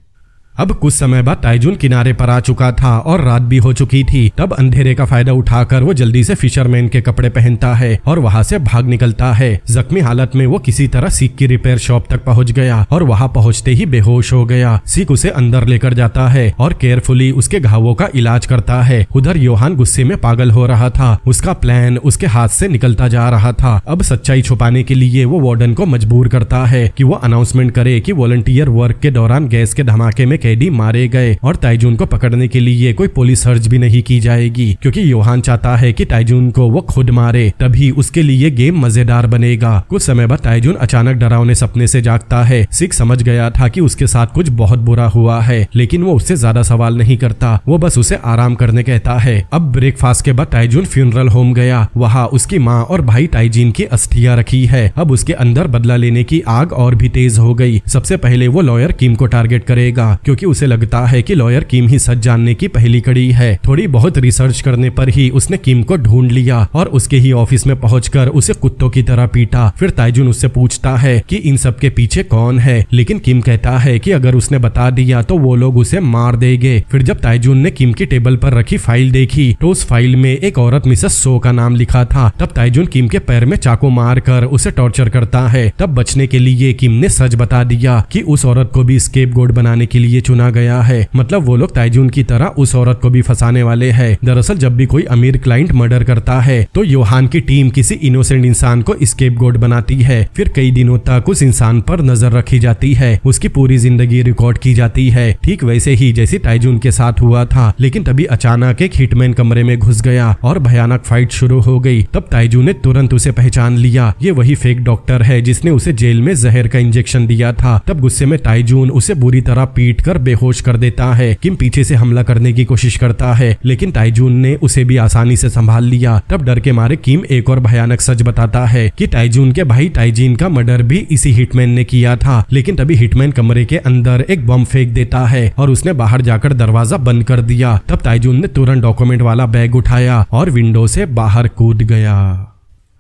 S1: अब कुछ समय बाद ताइजून किनारे पर आ चुका था और रात भी हो चुकी थी। तब अंधेरे का फायदा उठाकर वो जल्दी से फिशरमैन के कपड़े पहनता है और वहां से भाग निकलता है। जख्मी हालत में वो किसी तरह सीक की रिपेयर शॉप तक पहुंच गया और वहां पहुंचते ही बेहोश हो गया। सीक उसे अंदर लेकर जाता है और केयरफुली उसके घावों का इलाज करता है। उधर योहान गुस्से में पागल हो रहा था। उसका प्लान उसके हाथ से निकलता जा रहा था। अब सच्चाई छुपाने के लिए वो वार्डन को मजबूर करता है कि वो अनाउंसमेंट करे कि वॉलंटियर वर्क के दौरान गैस के धमाके में कैदी मारे गए और ताइजून को पकड़ने के लिए कोई पुलिस सर्च भी नहीं की जाएगी, क्योंकि योहान चाहता है कि ताइजून को वो खुद मारे, तभी उसके लिए गेम मजेदार बनेगा। कुछ समय बाद ताइजून अचानक डरावने सपने से जागता है। सिक समझ गया था कि उसके साथ कुछ बहुत बुरा हुआ है, लेकिन वो उससे ज्यादा सवाल नहीं करता। वो बस उसे आराम करने कहता है। अब ब्रेकफास्ट के बाद ताइजून फ्यूनरल होम गया। वहाँ उसकी माँ और भाई ताइजीन की अस्थियां रखी है। अब उसके अंदर बदला लेने की आग और भी तेज हो गई। सबसे पहले वो लॉयर किम को टारगेट करेगा, क्योंकि उसे लगता है कि लॉयर किम ही सच जानने की पहली कड़ी है। थोड़ी बहुत रिसर्च करने पर ही उसने किम को ढूंढ लिया और उसके ही ऑफिस में पहुंचकर उसे कुत्तों की तरह पीटा। फिर ताइजून उससे पूछता है कि इन सब के पीछे कौन है, लेकिन किम कहता है कि अगर उसने बता दिया तो वो लोग उसे मार देंगे। फिर जब ताइजून ने किम की टेबल पर रखी फाइल देखी तो उस फाइल में एक औरत मिसेस सो का नाम लिखा था। तब ताइजून किम के पैर में चाकू मार कर उसे टॉर्चर करता है। तब बचने के लिए किम ने सच बता दिया कि उस औरत को भी स्केपगोट बनाने के लिए चुना गया है। मतलब वो लोग ताइजून की तरह उस औरत को भी फंसाने वाले हैं। दरअसल जब भी कोई अमीर क्लाइंट मर्डर करता है तो योहान की टीम किसी इनोसेंट इंसान को स्केपगोट बनाती है। फिर कई दिनों तक उस इंसान पर नजर रखी जाती है, उसकी पूरी जिंदगी रिकॉर्ड की जाती है, ठीक वैसे ही जैसे ताइजून के साथ हुआ था। लेकिन तभी अचानक एक हिटमैन कमरे में घुस गया और भयानक फाइट शुरू हो गई। तब ताइजून ने तुरंत उसे पहचान लिया। ये वही फेक डॉक्टर है जिसने उसे जेल में जहर का इंजेक्शन दिया था। तब गुस्से में ताइजून उसे बुरी तरह पीट कर मारकर बेहोश कर देता है। किम पीछे से हमला करने की कोशिश करता है, लेकिन ताइजून ने उसे भी आसानी से संभाल लिया। तब डर के मारे किम एक और भयानक सच बताता है कि ताइजून के भाई ताइजीन का मर्डर भी इसी हिटमैन ने किया था। लेकिन तभी हिटमैन कमरे के अंदर एक बम फेंक देता है और उसने बाहर जाकर दरवाजा बंद कर दिया। तब ताइजून ने तुरंत डॉक्यूमेंट वाला बैग उठाया और विंडो से बाहर कूद गया।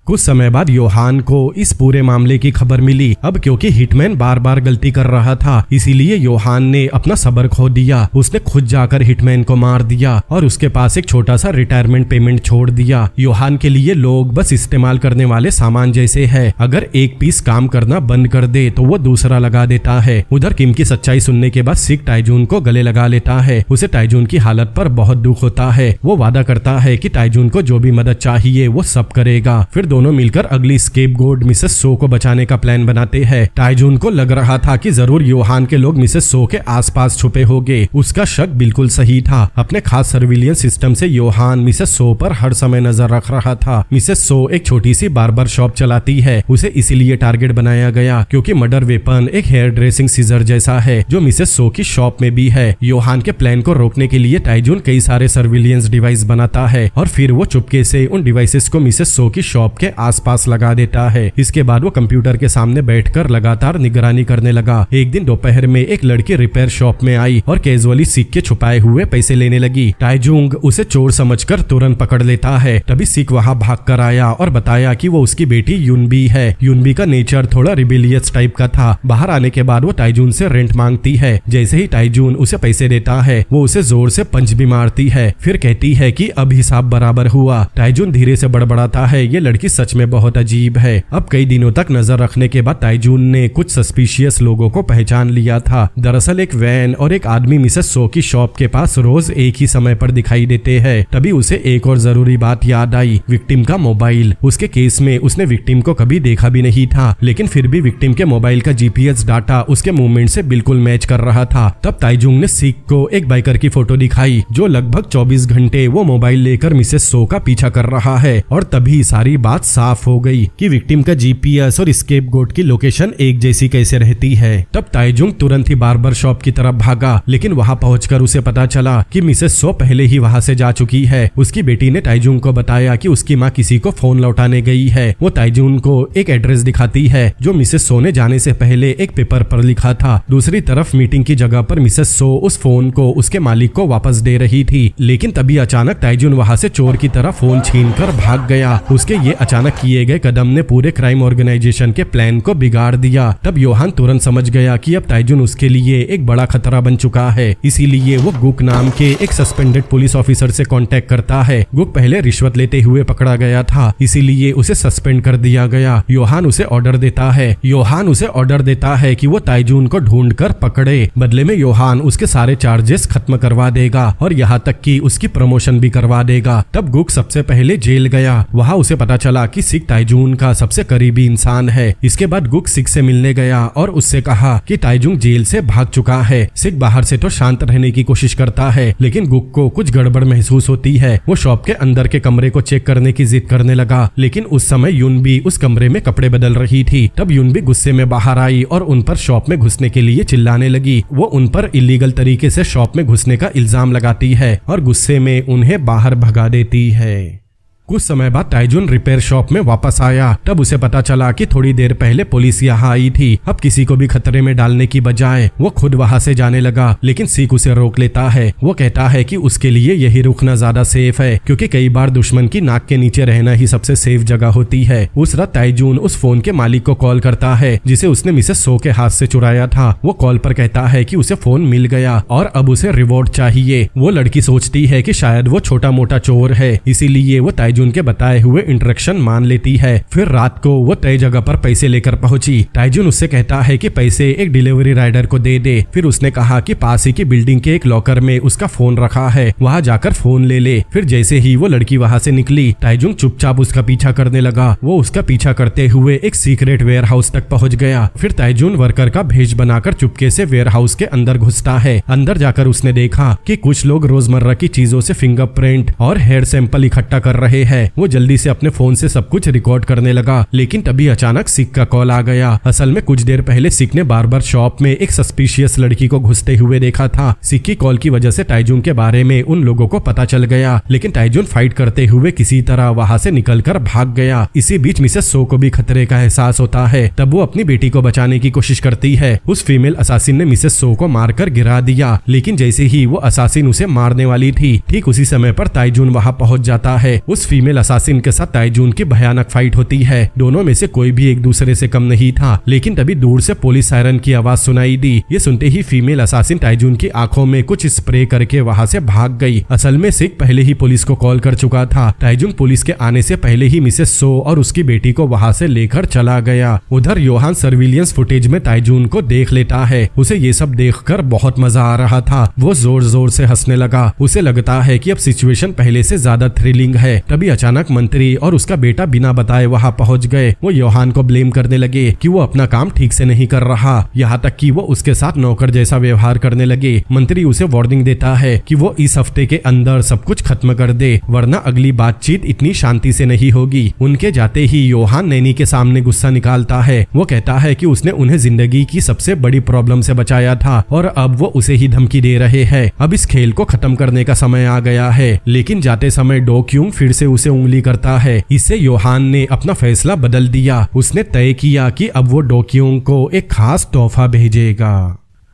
S1: कुछ समय बाद योहान को इस पूरे मामले की खबर मिली। अब क्योंकि हिटमैन बार बार गलती कर रहा था, इसीलिए योहान ने अपना सब्र खो दिया। उसने खुद जाकर हिटमैन को मार दिया और उसके पास एक छोटा सा रिटायरमेंट पेमेंट छोड़ दिया। योहान के लिए लोग बस इस्तेमाल करने वाले सामान जैसे है। अगर एक पीस काम करना बंद कर दे तो वो दूसरा लगा देता है। उधर किम की सच्चाई सुनने के बाद सिक ताइजून को गले लगा लेता है। उसे ताइजून की हालत पर बहुत दुख होता है। वो वादा करता है कि ताइजून को जो भी मदद चाहिए वो सब करेगा। फिर दोनों मिलकर अगली स्केपगोट मिसेस सो को बचाने का प्लान बनाते हैं। ताइजून को लग रहा था कि जरूर योहान के लोग मिसेस सो के आसपास छुपे होंगे। उसका शक बिल्कुल सही था। अपने खास सर्विलियंस सिस्टम से योहान मिसेस सो पर हर समय नजर रख रहा था। मिसेस सो एक छोटी सी बार्बर शॉप चलाती है। उसे इसीलिए टारगेट बनाया गया क्योंकि मर्डर वेपन एक हेयर ड्रेसिंग सीजर जैसा है जो मिसेस सो की शॉप में भी है। योहान के प्लान को रोकने के लिए ताइजून कई सारे सर्विलियंस डिवाइस बनाता है और फिर वो चुपके से उन डिवाइसेस को मिसेस सो की शॉप के आसपास लगा देता है। इसके बाद वो कंप्यूटर के सामने बैठकर लगातार निगरानी करने लगा। एक दिन दोपहर में एक लड़की रिपेयर शॉप में आई और कैजुअली सिक के छुपाए हुए पैसे लेने लगी। ताइजूंग उसे चोर समझकर तुरंत पकड़ लेता है। तभी सिक वहां भागकर आया और बताया कि वो उसकी बेटी युनबी है। युनबी का नेचर थोड़ा रिबेलियस टाइप का था। बाहर आने के बाद वो ताइजून से रेंट मांगती है। जैसे ही ताइजून उसे पैसे देता है वो उसे जोर से पंच भी मारती है। फिर कहती है कि अब हिसाब बराबर हुआ। ताइजून धीरे से बड़बड़ाता है, ये लड़की सच में बहुत अजीब है। अब कई दिनों तक नजर रखने के बाद ताइजून ने कुछ सस्पिशियस लोगों को पहचान लिया था। दरअसल एक वैन और एक आदमी मिसेस सो की शॉप के पास रोज एक ही समय पर दिखाई देते हैं। तभी उसे एक और जरूरी बात याद आई, विक्टिम का मोबाइल। उसके केस में उसने विक्टिम को कभी देखा भी नहीं था, लेकिन फिर भी विक्टिम के मोबाइल का जीपीएस डाटा उसके मूवमेंट से बिल्कुल मैच कर रहा था। तब ताइजूंग ने सिक को एक बाइकर की फोटो दिखाई जो लगभग 24 घंटे वो मोबाइल लेकर मिसेस सो का पीछा कर रहा है। और तभी सारी बात साफ हो गई कि विक्टिम का जीपीएस और स्केपगोट की लोकेशन एक जैसी कैसे रहती है। तब ताइजूंग तुरंत ही बार्बर शॉप की तरफ भागा, लेकिन वहां पहुंचकर उसे पता चला कि मिसेस सो पहले ही वहां से जा चुकी है। उसकी बेटी ने ताइजूंग को बताया कि उसकी माँ किसी को फोन लौटाने गई है। वो ताइजूंग को एक एड्रेस दिखाती है जो मिसेस सो ने जाने से पहले एक पेपर पर लिखा था। दूसरी तरफ मीटिंग की जगह पर मिसेस सो उस फोन को उसके मालिक को वापस दे रही थी, लेकिन तभी अचानक ताइजून वहां से चोर की तरह फोन छीनकर भाग गया। उसके ये अचानक किए गए कदम ने पूरे क्राइम ऑर्गेनाइजेशन के प्लान को बिगाड़ दिया। तब योहान तुरंत समझ गया कि अब ताइजून उसके लिए एक बड़ा खतरा बन चुका है। इसीलिए वो गुक नाम के एक सस्पेंडेड पुलिस ऑफिसर से कांटेक्ट करता है। गुक पहले रिश्वत लेते हुए पकड़ा गया था, इसीलिए उसे सस्पेंड कर दिया गया। योहान उसे ऑर्डर देता है कि वो ताइजून को ढूंढकर पकड़े। बदले में योहान उसके सारे चार्जेस खत्म करवा देगा और यहाँ तक कि उसकी प्रमोशन भी करवा देगा। तब गुक सबसे पहले जेल गया। वहाँ उसे पता चला कि सिक ताइजून का सबसे करीबी इंसान है। इसके बाद गुक सिक से मिलने गया और उससे कहा कि ताइजूंग जेल से भाग चुका है। सिक बाहर से तो शांत रहने की कोशिश करता है, लेकिन गुक को कुछ गड़बड़ महसूस होती है। वो शॉप के अंदर के कमरे को चेक करने की जिद करने लगा, लेकिन उस समय युनबी उस कमरे में कपड़े बदल रही थी। तब युनबी गुस्से में बाहर आई और उन पर शॉप में घुसने के लिए चिल्लाने लगी। वो उन पर इलीगल तरीके से शॉप में घुसने का इल्जाम लगाती है और गुस्से में उन्हें बाहर भगा देती है। कुछ समय बाद ताइजून रिपेयर शॉप में वापस आया। तब उसे पता चला कि थोड़ी देर पहले पुलिस यहाँ आई थी। अब किसी को भी खतरे में डालने की बजाय वो खुद वहाँ से जाने लगा, लेकिन सिक उसे रोक लेता है। वो कहता है कि उसके लिए यही रुकना ज्यादा सेफ है, क्योंकि कई बार दुश्मन की नाक के नीचे रहना ही सबसे सेफ जगह होती है। उस रात ताइजून उस फोन के मालिक को कॉल करता है जिसे उसने मिसेस सो के हाथ से चुराया था। वो कॉल पर कहता है कि उसे फोन मिल गया और अब उसे रिवॉर्ड चाहिए। वो लड़की सोचती है कि शायद वो छोटा मोटा चोर है, इसीलिए वो ताइजून के बताए हुए इंस्ट्रक्शन मान लेती है। फिर रात को वो तय जगह पर पैसे लेकर पहुंची। ताइजून उससे कहता है कि पैसे एक डिलीवरी राइडर को दे दे। फिर उसने कहा कि पास ही की बिल्डिंग के एक लॉकर में उसका फोन रखा है, वहां जाकर फोन ले ले। फिर जैसे ही वो लड़की वहां से निकली, ताइजून चुपचाप उसका पीछा करने लगा। वो उसका पीछा करते हुए एक सीक्रेट वेयर हाउस तक पहुंच गया। फिर ताइजून वर्कर का भेष बनाकर चुपके से वेयर हाउस के अंदर घुसता है। अंदर जाकर उसने देखा कि कुछ लोग रोजमर्रा की चीजों से फिंगरप्रिंट और हेयर सैंपल इकट्ठा कर रहे है। वो जल्दी से अपने फोन से सब कुछ रिकॉर्ड करने लगा, लेकिन तभी अचानक सिक का कॉल आ गया। असल में कुछ देर पहले सिक ने बार्बर शॉप में एक सस्पिशियस लड़की को घुसते हुए देखा था। सिक की कॉल की वजह से ताइजुन के बारे में उन लोगों को पता चल गया, लेकिन ताइजुन फाइट करते हुए किसी तरह वहां से निकलकर भाग गया। इसी बीच मिसेस सो को भी खतरे का एहसास होता है। तब वो अपनी बेटी को बचाने की कोशिश करती है। उस फीमेल असासिन ने मिसेस सो को मारकर गिरा दिया, लेकिन जैसे ही वो असासिन उसे मारने वाली थी, ठीक उसी समय पर ताइजुन वहां पहुंच जाता है। उस फीमेल असासिन के साथ ताइजुन की भयानक फाइट होती है। दोनों में से कोई भी एक दूसरे से कम नहीं था, लेकिन तभी दूर से पुलिस सायरन की आवाज सुनाई दी। ये सुनते ही फीमेल असासिन ताइजुन की आंखों में कुछ स्प्रे करके वहां से भाग गई। असल में सिक पहले ही पुलिस को कॉल कर चुका था। ताइजुन पुलिस के आने से पहले ही मिसेस सो और उसकी बेटी को वहां से लेकर चला गया। उधर योहान सर्विलियंस फुटेज में ताइजुन को देख लेता है। उसे ये सब देखकर बहुत मजा आ रहा था। वो जोर जोर से हंसने लगा। उसे लगता है कि अब सिचुएशन पहले से ज्यादा थ्रिलिंग है। तभी अचानक मंत्री और उसका बेटा बिना बताए वहां पहुंच गए। वो योहान को ब्लेम करने लगे कि वो अपना काम ठीक से नहीं कर रहा, यहाँ तक कि वो उसके साथ नौकर जैसा व्यवहार करने लगे। मंत्री उसे वार्निंग देता है कि वो इस हफ्ते के अंदर सब कुछ खत्म कर दे, वरना अगली बातचीत इतनी शांति से नहीं होगी। उनके जाते ही योहान नैनी के सामने गुस्सा निकालता है। वो कहता है कि उसने उन्हें जिंदगी की सबसे बड़ी प्रॉब्लम से बचाया था और अब वो उसे ही धमकी दे रहे हैं। अब इस खेल को खत्म करने का समय आ गया है। लेकिन जाते समय डो क्यूंग फिर से उसे उंगली करता है। इससे योहान ने अपना फैसला बदल दिया। उसने तय किया कि अब वो डो क्यूंग को एक खास तोहफा भेजेगा।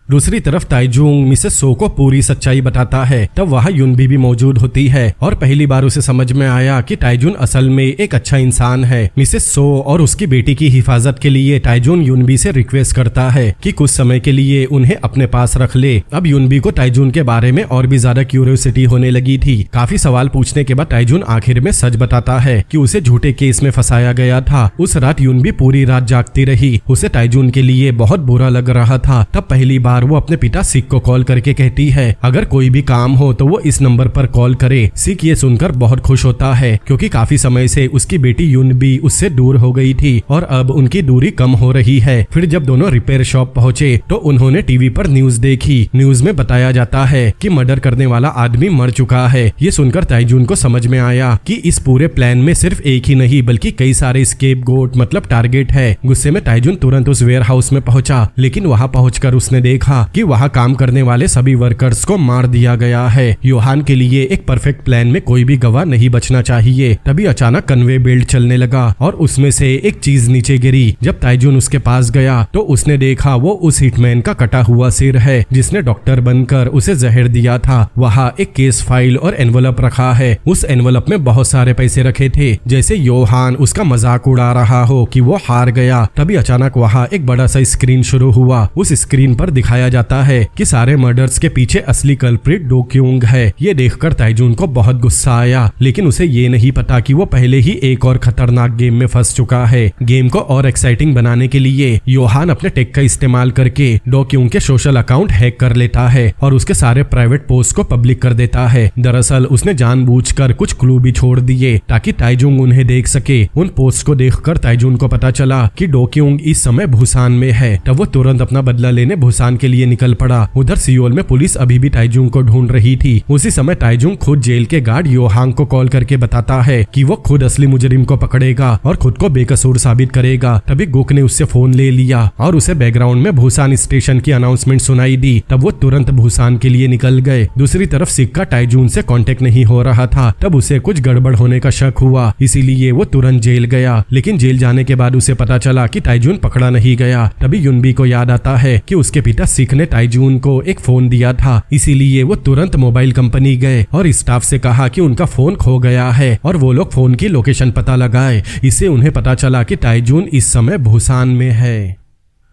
S1: दूसरी तरफ ताइजुंग मिसेस सो को पूरी सच्चाई बताता है। तब वहाँ युनबी भी मौजूद होती है और पहली बार उसे समझ में आया कि ताइजुन असल में एक अच्छा इंसान है। मिसेस सो और उसकी बेटी की हिफाजत के लिए ताइजुन युनबी से रिक्वेस्ट करता है कि कुछ समय के लिए उन्हें अपने पास रख ले। अब युनबी को ताइजुन के बारे में और भी ज्यादा क्यूरियोसिटी होने लगी थी। काफी सवाल पूछने के बाद ताइजुन आखिर में सच बताता है कि उसे झूठे केस में फंसाया गया था। उस रात युनबी पूरी रात जागती रही। उसे ताइजुन के लिए बहुत बुरा लग रहा था। तब पहली बार वो अपने पिता सिक को कॉल करके कहती है अगर कोई भी काम हो तो वो इस नंबर पर कॉल करे। सिक ये सुनकर बहुत खुश होता है, क्योंकि काफी समय से उसकी बेटी युनबी उससे दूर हो गई थी और अब उनकी दूरी कम हो रही है। फिर जब दोनों रिपेयर शॉप पहुंचे तो उन्होंने टीवी पर न्यूज देखी। न्यूज में बताया जाता है कि मर्डर करने वाला आदमी मर चुका है। ये सुनकर ताइजुन को समझ में आया कि इस पूरे प्लान में सिर्फ एक ही नहीं बल्कि कई सारे स्केपगोट मतलब टारगेट है। गुस्से में ताइजुन तुरंत उस वेयर हाउस में पहुंचा, लेकिन वहां पहुंचकर उसने देखा कि वहां काम करने वाले सभी वर्कर्स को मार दिया गया है। योहान के लिए एक परफेक्ट प्लान में कोई भी गवाह नहीं बचना चाहिए। तभी अचानक कन्वे बेल्ट चलने लगा और उसमें से एक चीज नीचे गिरी। जब ताइजुन उसके पास गया तो उसने देखा वो उस हिटमैन का कटा हुआ सिर है जिसने डॉक्टर बनकर उसे जहर दिया था। वहाँ एक केस फाइल और एनवलप रखा है। उस एनवलप में बहुत सारे पैसे रखे थे, जैसे योहान उसका मजाक उड़ा रहा हो कि वो हार गया। तभी अचानक वहाँ एक बड़ा सा स्क्रीन शुरू हुआ। उस स्क्रीन पर दिखाया जाता है कि सारे मर्डर्स के पीछे असली कल्प्रिट डो क्यूंग है। ये देखकर ताइजुन को बहुत गुस्सा आया, लेकिन उसे ये नहीं पता कि वो पहले ही एक और खतरनाक गेम में फंस चुका है। गेम को और एक्साइटिंग बनाने के लिए योहान अपने टेक का इस्तेमाल करके डो क्यूंग के सोशल अकाउंट हैक कर लेता है और उसके सारे प्राइवेट पोस्ट को पब्लिक कर देता है। दरअसल उसने जानबूझकर कुछ क्लू भी छोड़ दिए ताकि ताइजुंग उन्हें देख सके। उन पोस्ट को देखकर ताइजुन को पता चला कि डो क्यूंग इस समय भूसान में है। तब वो तुरंत अपना बदला लेने भूसान के लिए निकल पड़ा। उधर सियोल में पुलिस अभी भी ताइजुंग को ढूंढ रही थी। उसी समय ताइजुंग खुद जेल के गार्ड योहांग को कॉल करके बताता है कि वो खुद असली मुजरिम को पकड़ेगा और खुद को बेकसूर साबित करेगा। तभी गुक ने उससे फोन ले लिया और उसे बैकग्राउंड में भूसान स्टेशन की अनाउंसमेंट सुनाई दी। तब वो तुरंत भूसान के लिए निकल गए। दूसरी तरफ सिक का ताइजुंग से कांटेक्ट नहीं हो रहा था। तब उसे कुछ गड़बड़ होने का शक हुआ, इसीलिए वो तुरंत जेल गया। लेकिन जेल जाने के बाद उसे पता चला कि ताइजुन पकड़ा नहीं गया। तभी युनबी को याद आता है कि उसके पिता सिक ने ताइजुन को एक फोन दिया था, इसीलिए वो तुरंत मोबाइल कंपनी गए और स्टाफ से कहा कि उनका फोन खो गया है और वो लोग फोन की लोकेशन पता लगाए। इससे उन्हें पता चला कि ताइजुन इस समय भूसान में है।